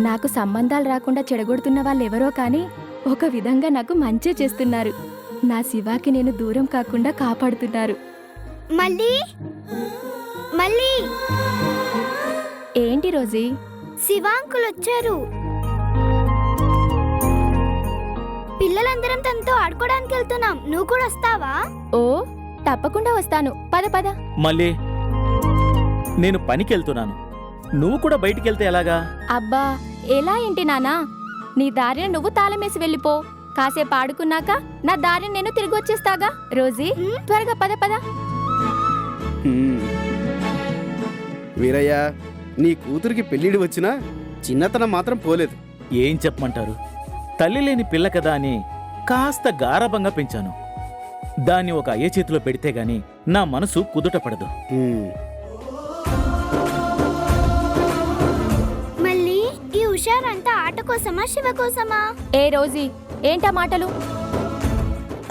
నాకు సంబంధాలు రాకుండా చెడగొడుతున్న వాళ్ళెవరో కానీ ఒక విధంగా నాకు మంచే చేస్తున్నారు. నా శివాకి నేను దూరం కాకుండా కాపాడుతున్నారు. మళ్ళీ మళ్ళీ ఏంటి రోజీ? శివాంకులు వచ్చారు. పిల్లలందరం తనతో ఆడుకోవడానికి వెళ్తున్నాం. నువ్వు కూడా వస్తావా? ఓ తప్పకుండా వస్తాను. పద పద. మళ్ళీ నేను పనికి వెళ్తున్నాను, నువ్వు కూడా బయటికి వెళ్తే ఎలాగా? అబ్బా ఎలా ఏంటి నానా? నీ దారిని నువ్వు తాళమేసి వెళ్ళిపో. కాసేపు ఆడుకున్నాక నా దారిని నేను తిరిగి వచ్చేస్తాగా. రోజీ త్వరగా పద పద. వీరయ్య, నీ కూతురికి పెళ్ళిడి వచ్చినా చిన్నతనం మాత్రం పోలేదు. ఏం చెప్పమంటారు? తల్లి లేని పిల్ల కదా అని కాస్త గారాబంగా పెంచాను. దాన్ని ఒక అయ్య చేతిలో పెడితే గాని నా మనసు కుదుట పడదు. మళ్ళీ ఈ హుషారంతా ఆట కోసమా శివ కోసమా? ఏ రోజీ ఏంటా మాటలు?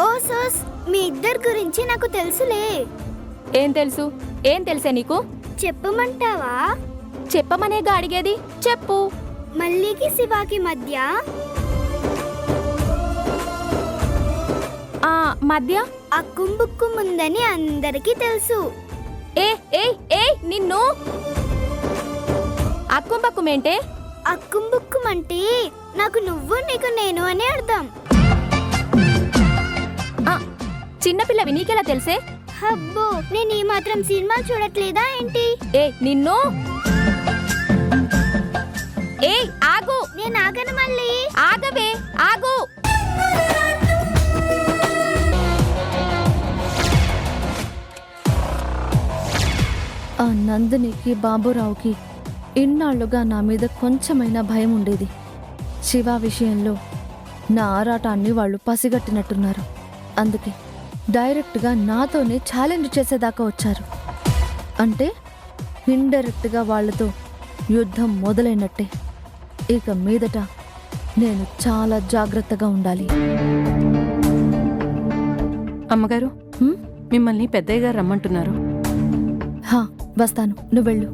ఓ సోస్, మీ ఇద్దరి గురించి నాకు తెలుసులే. ఏం తెలుసు? ఏం తెలుసే నీకు? చెప్పమంటావా? చెప్పమనేగా అడిగేది, చెప్పు. మల్లికి శివాకి మధ్య మధ్య అక్కుంబుక్కు ఉందని అందరికీ తెలుసు. ఏ ఏ ఏ నిన్ను అక్కుంబక్కుమేంటే? అక్కుంబుక్కుం అంటే నాకు నువ్వు నీకు నేను అని అర్థం. చిన్నపిల్లవి నీకెలా తెలుసే? అబ్బో, నేను ఈ మాత్రం సినిమా చూడట్లేదా ఏంటి? ఏ నిన్ను ఏ ఆగు. నేను ఆగను మళ్ళీ. ఆగవే, ఆగు. ఆ నందినికి బాబురావుకి ఇన్నాళ్లుగా నా మీద కొంచెమైనా భయం ఉండేది. శివ విషయంలో నా ఆరాటాన్ని వాళ్ళు పసిగట్టినట్టున్నారు. అందుకే డైరెక్ట్గా నాతోనే ఛాలెంజ్ చేసేదాకా వచ్చారు. అంటే ఇండైరెక్ట్గా వాళ్ళతో యుద్ధం మొదలైనట్టే. ఇక మీదట నేను చాలా జాగ్రత్తగా ఉండాలి. అమ్మగారు, మిమ్మల్ని పెద్దయ్య గారు రమ్మంటున్నారు. వస్తాను, నువ్వు వెళ్ళు.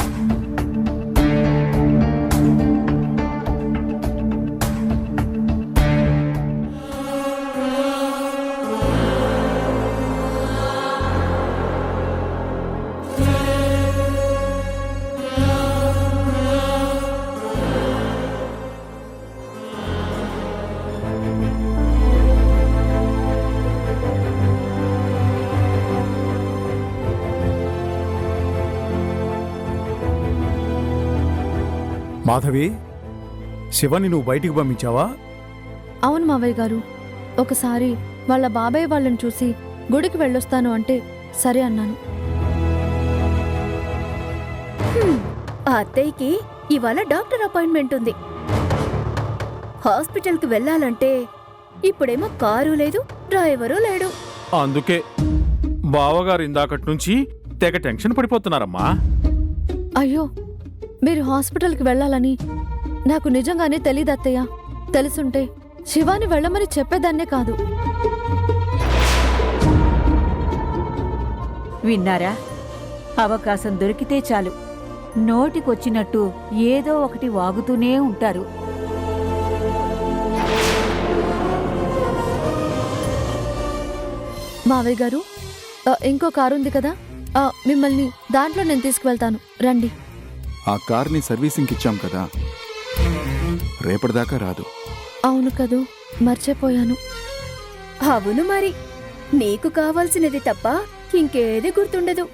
మాధవి, శివని నువ్వు బయటికి పంపించావా? అవును మావయ్య గారు. ఒకసారి వాళ్ళ బాబాయ్ వాళ్ళని చూసి గుడికి వెళ్ళొస్తాను అంటే సరే అన్నాను. ఆ అత్తయ్యకి ఇవాళ డాక్టర్ అపాయింట్మెంట్ ఉంది. హాస్పిటల్కి వెళ్ళాలంటే ఇప్పుడేమో కారు లేదు, డ్రైవరు లేడు. అందుకే బావగారు ఇందాకటి నుంచి తెగ టెన్షన్ పడిపోతున్నారమ్మా. అయ్యో, మీరు హాస్పిటల్కి వెళ్ళాలని నాకు నిజంగానే తెలీదు అత్తయ్య. తెలుసుంటే శివాని వెళ్ళమని చెప్పేదాన్నే కాదు. విన్నారా? అవకాశం దొరికితే చాలు నోటికొచ్చినట్టు ఏదో ఒకటి వాగుతూనే ఉంటారు. మావయ్య గారు, ఇంకో కారు ఉంది కదా, మిమ్మల్ని దాంట్లో నేను తీసుకువెళ్తాను, రండి. ఆ కార్ని సర్వీసింగ్కి ఇచ్చాం కదా, రేపటిదాకా రాదు. అవును కదూ, మర్చిపోయాను. అవును మరి, నీకు కావాల్సినది తప్ప ఇంకేది గుర్తుండదు.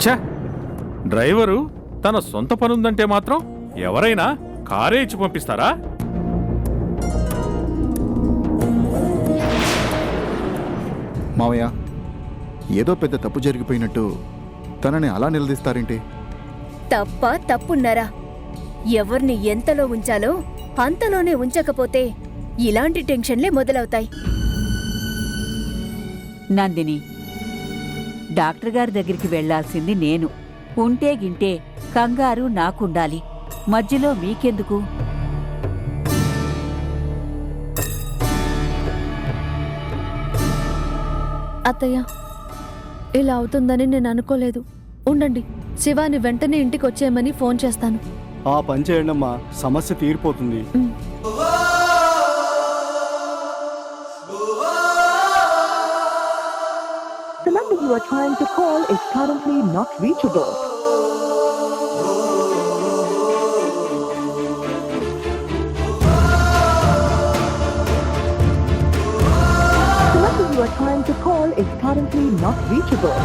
ఛ, డ్రైవరు తన సొంత పనుందంటే మాత్రం ఎవరైనా కారే ఇచ్చి పంపిస్తారా? మావయ్య, ఏదో పెద్ద తప్పు జరిగిపోయినట్టు తనని అలా నిలదీస్తారేంటి? తప్ప తప్పున్నారా? ఎవర్ని ఎంతలో ఉంచాలో అంతలోనే ఉంచకపోతే ఇలాంటి టెన్షన్లే మొదలవుతాయి. నందిని, డాక్టర్ గారి దగ్గరికి వెళ్లాల్సింది నేను. ఉంటే గింటే కంగారు నాకుండాలి. మధ్యలో మీకెందుకు? అత్తయ్య, ఇలా అవుతుందని నేను అనుకోలేదు. ఉండండి, శివాని వెంటనే ఇంటికి వచ్చేయమని ఫోన్ చేస్తాను. ఆ పని చేయండమ్మా, సమస్య తీరిపోతుంది. The number you are trying to call is currently not reachable. The number you are trying to call is currently not reachable.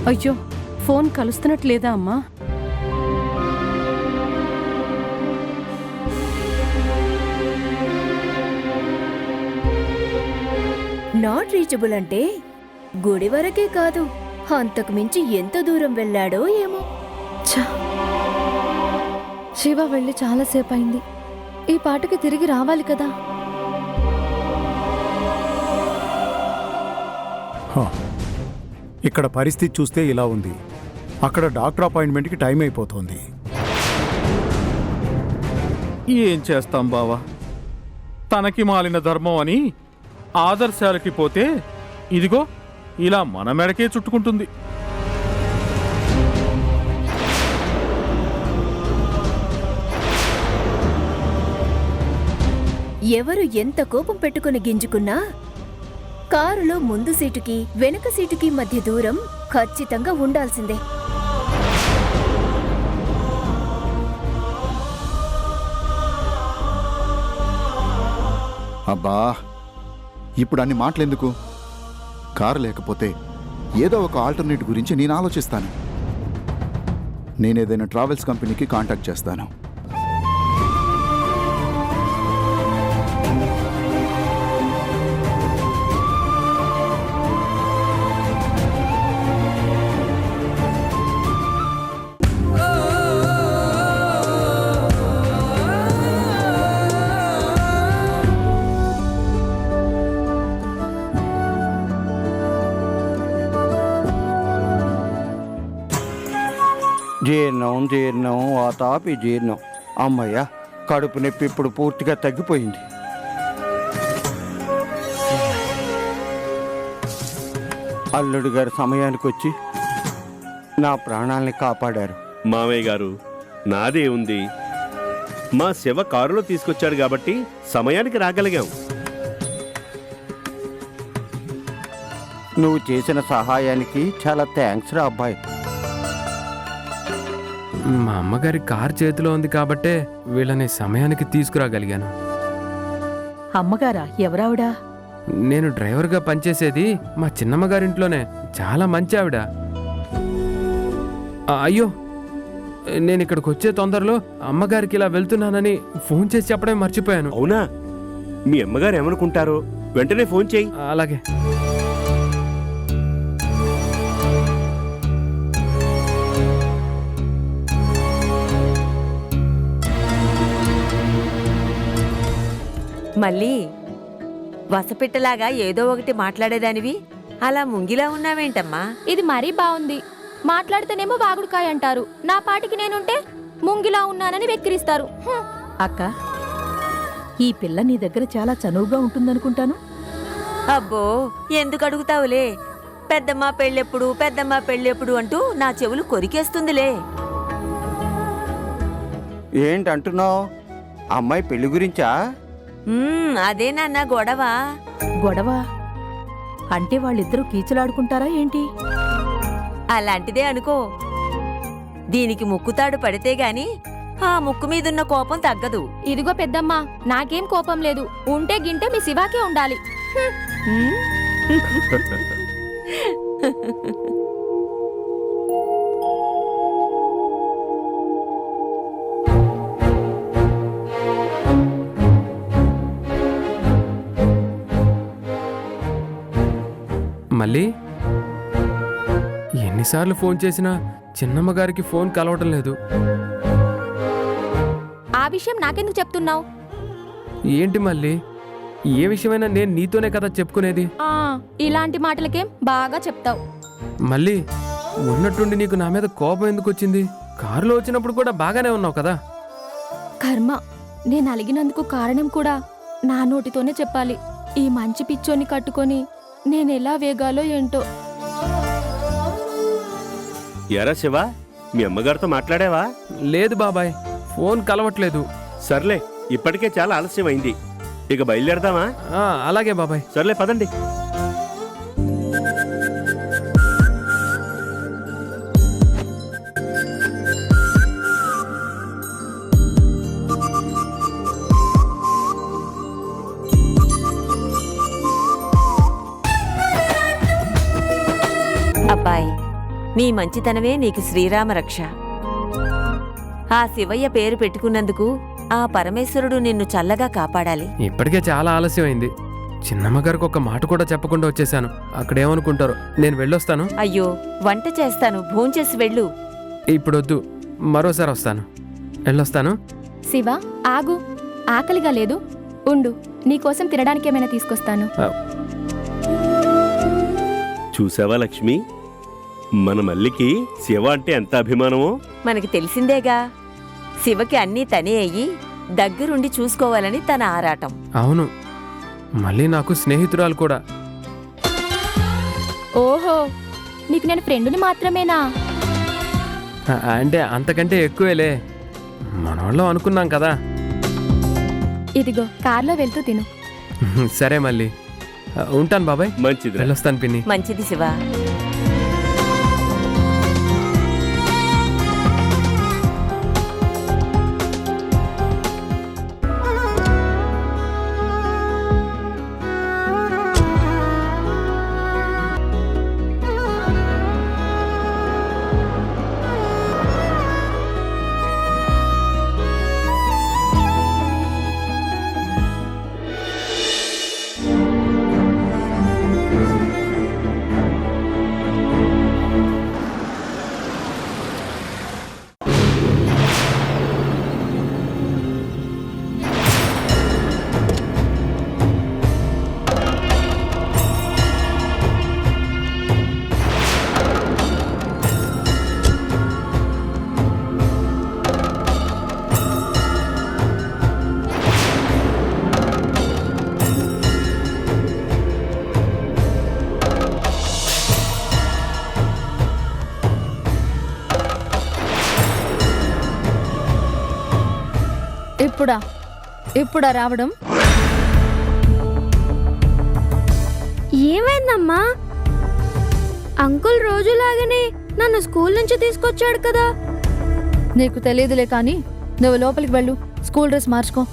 అయ్యో, ఫోన్ కలుస్తున్నట్లేదా అమ్మా? నాట్ రీచబుల్ అంటే గుడి వరకే కాదు, అంతకు మించి ఎంత దూరం వెళ్ళాడో ఏమో. శివ వెళ్ళి చాలాసేపు అయింది. ఈ పాటకి తిరిగి రావాలి కదా. ఇక్కడ పరిస్థితి చూస్తే ఇలా ఉంది. అక్కడ డాక్టర్ అపాయింట్మెంట్కి టైం అయిపోతుంది. ఏం చేస్తాం బావా, తనకి మాలిన ధర్మం అని ఆదర్శాలకి పోతే ఇదిగో ఇలా మన మెడకే చుట్టుకుంటుంది. ఎవరు ఎంత కోపం పెట్టుకుని గింజుకున్నా కారులో ముందు సీటుకి వెనుక సీటుకి మధ్య దూరం ఖచ్చితంగా ఉండాల్సిందే. అబ్బా, ఇప్పుడు అన్ని మాటలెందుకు? కారు లేకపోతే ఏదో ఒక ఆల్టర్నేట్ గురించి నేను ఆలోచిస్తాను. నేనేదైనా ట్రావెల్స్ కంపెనీకి కాంటాక్ట్ చేస్తాను. జీర్ణం జీర్ణం వాతాపి జీర్ణం. అమ్మయ్య, కడుపు నొప్పి ఇప్పుడు పూర్తిగా తగ్గిపోయింది. అల్లుడు గారు సమయానికి వచ్చి నా ప్రాణాల్ని కాపాడారు. మామయ్య గారు, నాదే ఉంది. మా శివ కారులో తీసుకొచ్చాడు కాబట్టి సమయానికి రాగలిగాం. నువ్వు చేసిన సహాయానికి చాలా థ్యాంక్స్ రా అబ్బాయి. మా అమ్మగారి కార్ చేతిలో ఉంది కాబట్టే వీళ్ళని సమయానికి తీసుకురాగలిగాను. అమ్మగారా? ఎవరావిడా? నేను డ్రైవర్గా పనిచేసేది మా చిన్నమ్మగారింట్లోనే. చాలా మంచి ఆవిడ. అయ్యో, నేను ఇక్కడికి వచ్చే తొందరలో అమ్మగారికి ఇలా వెళ్తున్నానని ఫోన్ చేసి చెప్పడమే మర్చిపోయాను. అవునా? మీ అమ్మగారు ఏమనుకుంటారో వెంటనే ఫోన్ చేయి. అలాగే. మళ్ళీ వసపిట్టలాగా ఏదో ఒకటి మాట్లాడేదానివి అలా ముంగిలా ఉన్నావేంటమ్మా? ఇది మరీ బాగుంది. మాట్లాడితేనేమో వాగుడుకాయ అంటారు, నా పాటికి నేనుంటే ముంగిలా ఉన్నానని వెక్కిరిస్తారు. అక్క, ఈ పిల్ల నీ దగ్గర చాలా చనువుగా ఉంటుందనుకుంటాను. అబ్బో, ఎందుకు అడుగుతావులే? పెద్దమ్మ పెళ్ళెప్పుడు, పెద్దమ్మ పెళ్ళెప్పుడు అంటూ నా చెవులు కొరికేస్తుందిలే. ఏంటంటున్నావు? అమ్మాయి పెళ్లి గురించా? అదే నాన్న గొడవ. గొడవ అంటే వాళ్ళిద్దరూ కీచులాడుకుంటారా ఏంటి? అలాంటిదే అనుకో. దీనికి ముక్కుతాడు పడితే గాని ఆ ముక్కు మీదున్న కోపం తగ్గదు. ఇదిగో పెద్దమ్మ, నాకేం కోపం లేదు. ఉంటే గింటే మీ శివాకే ఉండాలి. మళ్ళీ ఎన్నిసార్లు ఫోన్ చేసినా చిన్నమ్మగారికి ఫోన్ కలవటం లేదు. ఆ విషయం నాకెందుకు చెప్తున్నావు? ఏంటి మళ్ళీ? ఏ విషయమైనా నేను నీతోనే కదా చెప్పుకునేది. ఇలాంటి మాటలకేం బాగా చెప్తావు. మళ్ళీ ఉన్నట్టుండి నీకు నా మీద కోపం ఎందుకు వచ్చింది? కారులో వచ్చినప్పుడు కూడా బాగానే ఉన్నావు కదా. కర్మ, నేను అలిగినందుకు కారణం కూడా నా నోటితోనే చెప్పాలి. ఈ మంచి పిచ్చోని కట్టుకొని నేనెలా వేగాలో ఏంటో. ఎరా శివ, మీ అమ్మగారితో మాట్లాడావా? లేదు బాబాయ్, ఫోన్ కలవట్లేదు. సర్లే, ఇప్పటికే చాలా ఆలస్యం అయింది. ఇక బయలుదేరదామా? అలాగే బాబాయ్. సర్లే, పదండి. అబ్బాయి, నీ మంచితనమే నీకు శ్రీరామ రక్ష. ఆ శివయ్య పేరు పెట్టుకున్నందుకు ఆ పరమేశ్వరుడు నిన్ను చల్లగా కాపాడాలి. ఇప్పటికే చాలా ఆలస్యం అయింది. చిన్నమ్మగారికి ఒక మాట కూడా చెప్పకుండా వచ్చేసాను. అక్కడేమనుకుంటారో. నేను వెళ్ళొస్తాను. అయ్యో, వంట చేస్తాను, భోంచేసి వెళ్ళు. ఇప్పుడొద్దు, మరోసారి వస్తాను. వెళ్ళొస్తాను. శివ, ఆగు. ఆకలిగా లేదు? ఉండు, నీకోసం తినడానికి ఏమైనా తీసుకొస్తాను. చూసావా లక్ష్మి, మన మల్లికి శివ అంటే ఎంత అభిమానమో. మనకి తెలిసిందేగా, శివకి అన్నీ తనే అయ్యి దగ్గరుండి చూసుకోవాలని తన ఆరాటం. అవును, మళ్ళీ నాకు స్నేహితురాలు కూడా. ఓహో, నీకు నేను ఫ్రెండుని మాత్రమేనా? అంటే అంతకంటే ఎక్కువేలే. మనోళ్ళం అనుకున్నాం కదా. ఇదిగో కార్లో వెళ్తూ తిను. సరే మళ్ళీ ఉంటాను బాబాయ్. మంచిది, వెళ్ళొస్తాను పిన్ని. మంచిది శివ. ఇప్పుడా రావడం? ఏమైందమ్మా? అంకుల్ రోజులాగానే నన్ను స్కూల్ నుంచి తీసుకొచ్చాడు కదా. నీకు తెలియదులే కానీ నువ్వు లోపలికి వెళ్ళు, స్కూల్ డ్రెస్ మార్చుకో.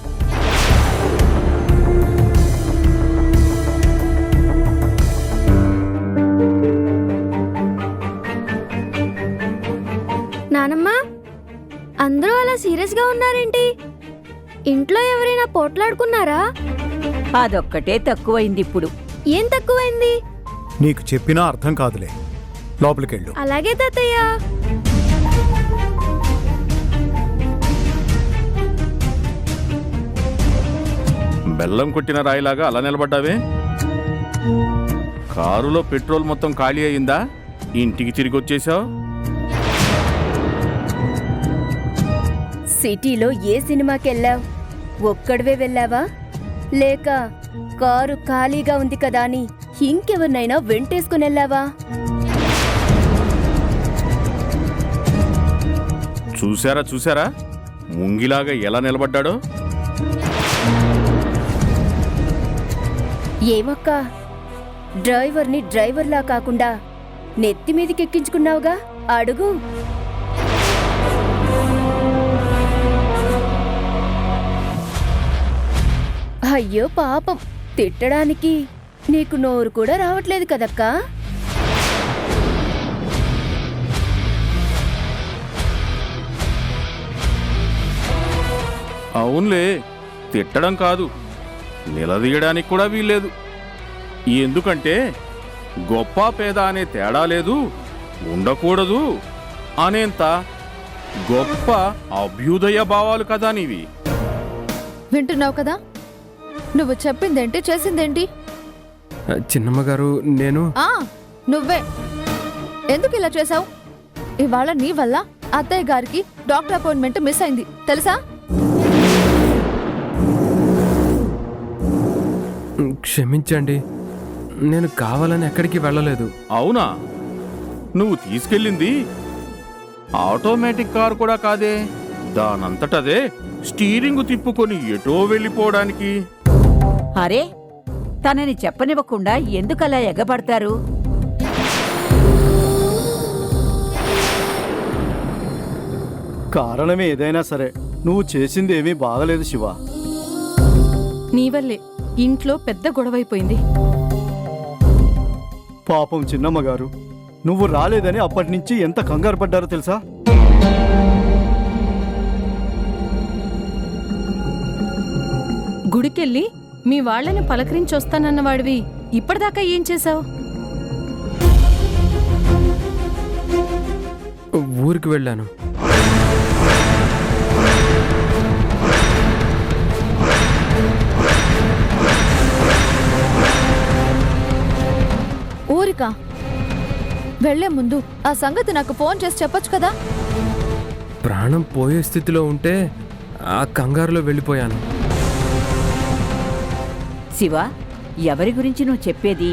నానమ్మ, అందరూ అలా సీరియస్గా ఉన్నారేంటి? ఇంట్లో ఎవరైనా పోట్లాడుకున్నారా? అదొక్కటే తక్కువైంది ఇప్పుడు. ఏం తక్కువైంది? నీకు చెప్పినా అర్థం కాదులే. లోపలికెళ్ళు. అలాగే తాతయ్య. బెల్లం కొట్టిన రాయిలాగా అలా నిలబడ్డావే? కారులో పెట్రోల్ మొత్తం ఖాళీ అయిందా? ఇంటికి తిరిగి వచ్చేసావు? సిటీలో ఏ సినిమాకెళ్ళావు? ఒక్కడివే వెళ్ళావా? లేక కారు ఖాళీగా ఉంది కదా అని ఇంకెవరినైనా వెంటేసుకుని వెళ్ళావా? చూసారా ముంగిలాగా ఎలా నిలబడ్డాడో? ఏమక్క, డ్రైవర్ని డ్రైవర్లా కాకుండా నెత్తి మీదకి ఎక్కించుకున్నావుగా, అడుగు. అయ్యో పాపం, తిట్టడానికి నీకు నోరు కూడా రావట్లేదు కదక్కా. అవునులే, తిట్టడం కాదు, నిలదీయడానికి కూడా వీల్లేదు. ఎందుకంటే గొప్ప పేద అనే తేడా లేదు, ఉండకూడదు అనేంత గొప్ప అభ్యుదయ భావాలు కదా నీవి. వింటున్నావు కదా? నువ్వు చెప్పిందేంటి, చేసిందేంటి? చిన్నమ్మగారు, నేను నువ్వే ఎందుకు ఇలా చేసావు? ఇవాళ నీ వల్ల అత్తయ్య గారికి డాక్టర్ అపాయింట్మెంట్ మిస్ అయింది తెలుసా? క్షమించండి, నేను కావాలని ఎక్కడికి వెళ్ళలేదు. అవునా? నువ్వు తీసుకెళ్ళింది ఆటోమేటిక్ కారు కూడా కాదే, దానంతటదే స్టీరింగ్ తిప్పుకొని ఎటో వెళ్ళిపోవడానికి. అరే, తనని చెప్పనివ్వకుండా ఎందుకలా ఎగబడతారు? కారణమే ఏదైనా సరే నువ్వు చేసింది ఏమీ బాగలేదు శివ. నీ వల్లే ఇంట్లో పెద్ద గొడవైపోయింది. పాపం చిన్నమ్మ గారు, నువ్వు రాలేదని అప్పటి నుంచి ఎంత కంగారు పడ్డారో తెలుసా? గుడికెళ్ళి మీ వాళ్ళని పలకరించొస్తానన్న వాడివి ఇప్పటిదాకా ఏం చేశావు? ఊరికి వెళ్ళాను. ఊరికా? వెళ్లే ముందు ఆ సంగతి నాకు ఫోన్ చేసి చెప్పొచ్చు కదా. ప్రాణం పోయే స్థితిలో ఉంటే ఆ కంగారులో వెళ్ళిపోయాను. శివ, ఎవరి గురించి నువ్వు చెప్పేది?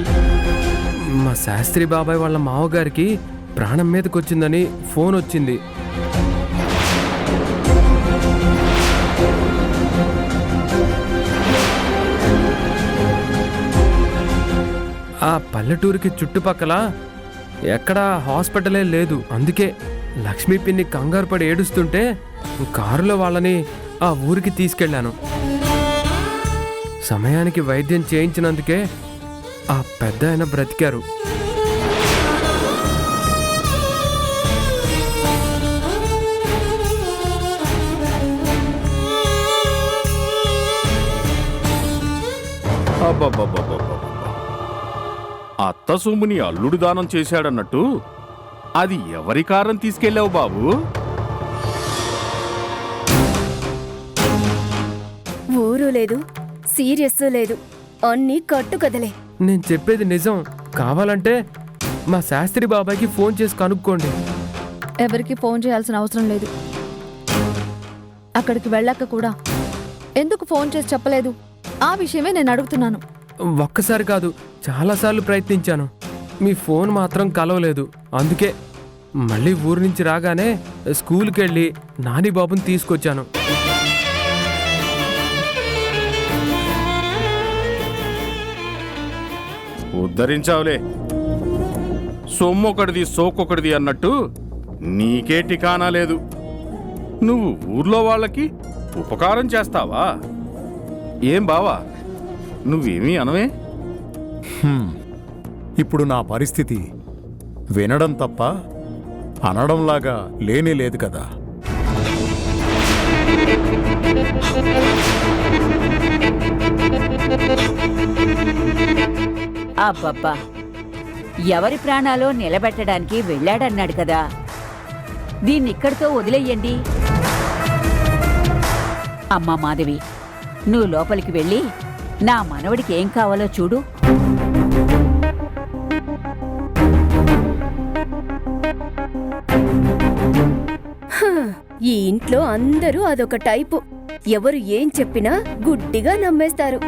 మా శాస్త్రి బాబాయ్ వాళ్ళ మావగారికి ప్రాణం మీదకొచ్చిందని ఫోన్ వచ్చింది. ఆ పల్లెటూరికి చుట్టుపక్కల ఎక్కడా హాస్పిటలే లేదు. అందుకే లక్ష్మీ పిన్ని కంగారు పడి ఏడుస్తుంటే కారులో వాళ్ళని ఆ ఊరికి తీసుకెళ్ళాను. సమయానికి వైద్యం చేయించినందుకే ఆ పెద్ద ఆయన బ్రతికారు. అబ్బబ్బబ్బబ్బబ్బబ్బ. అత్త సొమ్ముని అల్లుడు దానం చేశాడన్నట్టు అది ఎవరి కారం తీసుకెళ్ళావు బాబు? ఊరు లేదు, సీరియస్ లేదు, అన్నీ కట్టుకదలే. నేను చెప్పేది నిజం. కావాలంటే మా శాస్త్రి బాబాయ్కి ఫోన్ చేసి కనుక్కోండి. ఎవరికి ఫోన్ చేయాల్సిన అవసరం లేదు. అక్కడికి వెళ్ళాక కూడా ఎందుకు ఫోన్ చేసి చెప్పలేదు? ఆ విషయమే నేను అడుగుతున్నాను. ఒక్కసారి కాదు, చాలాసార్లు ప్రయత్నించాను. మీ ఫోన్ మాత్రం కలవలేదు. అందుకే మళ్ళీ ఊరు నుంచి రాగానే స్కూల్కి వెళ్ళి నాని బాబుని తీసుకొచ్చాను. ఉద్ధరించావులే. సొమ్మొకటిది సోకొకటిది అన్నట్టు నీకే ఠికానా లేదు. నువ్వు ఊర్లో వాళ్ళకి ఉపకారం చేస్తావా? ఏం బావా, నువ్వేమీ అనవే? ఇప్పుడు నా పరిస్థితి వినడం తప్ప అనడంలాగా లేనే లేదు కదా. అబ్బబ్బా, ఎవరి ప్రాణాలో నిలబెట్టడానికి వెళ్ళాడన్నాడు కదా, దీన్నిక్కడితో వదిలేయండి. అమ్మా మాధవి, నువ్వు లోపలికి వెళ్ళి నా మనవడికి ఏం కావాలో చూడు. ఈ ఇంట్లో అందరూ అదొక టైపు. ఎవరు ఏం చెప్పినా గుడ్డిగా నమ్మేస్తారు.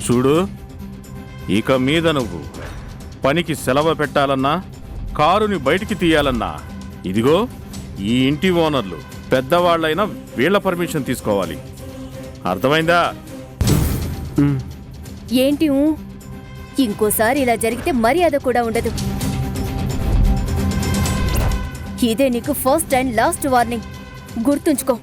చూడు, ఇక మీద నువ్వు పనికి సెలవు పెట్టాలన్నా, కారుని బయటికి తీయాలన్నా ఇదిగో ఈ ఇంటి ఓనర్లు పెద్దవాళ్ళైనా వీళ్ళ పర్మిషన్ తీసుకోవాలి. అర్థమైందా? ఏంటి ఇంకోసారి ఇలా జరిగితే మర్యాద కూడా ఉండదు. ఇదే నీకు ఫస్ట్ అండ్ లాస్ట్ వార్నింగ్. గుర్తుంచుకో.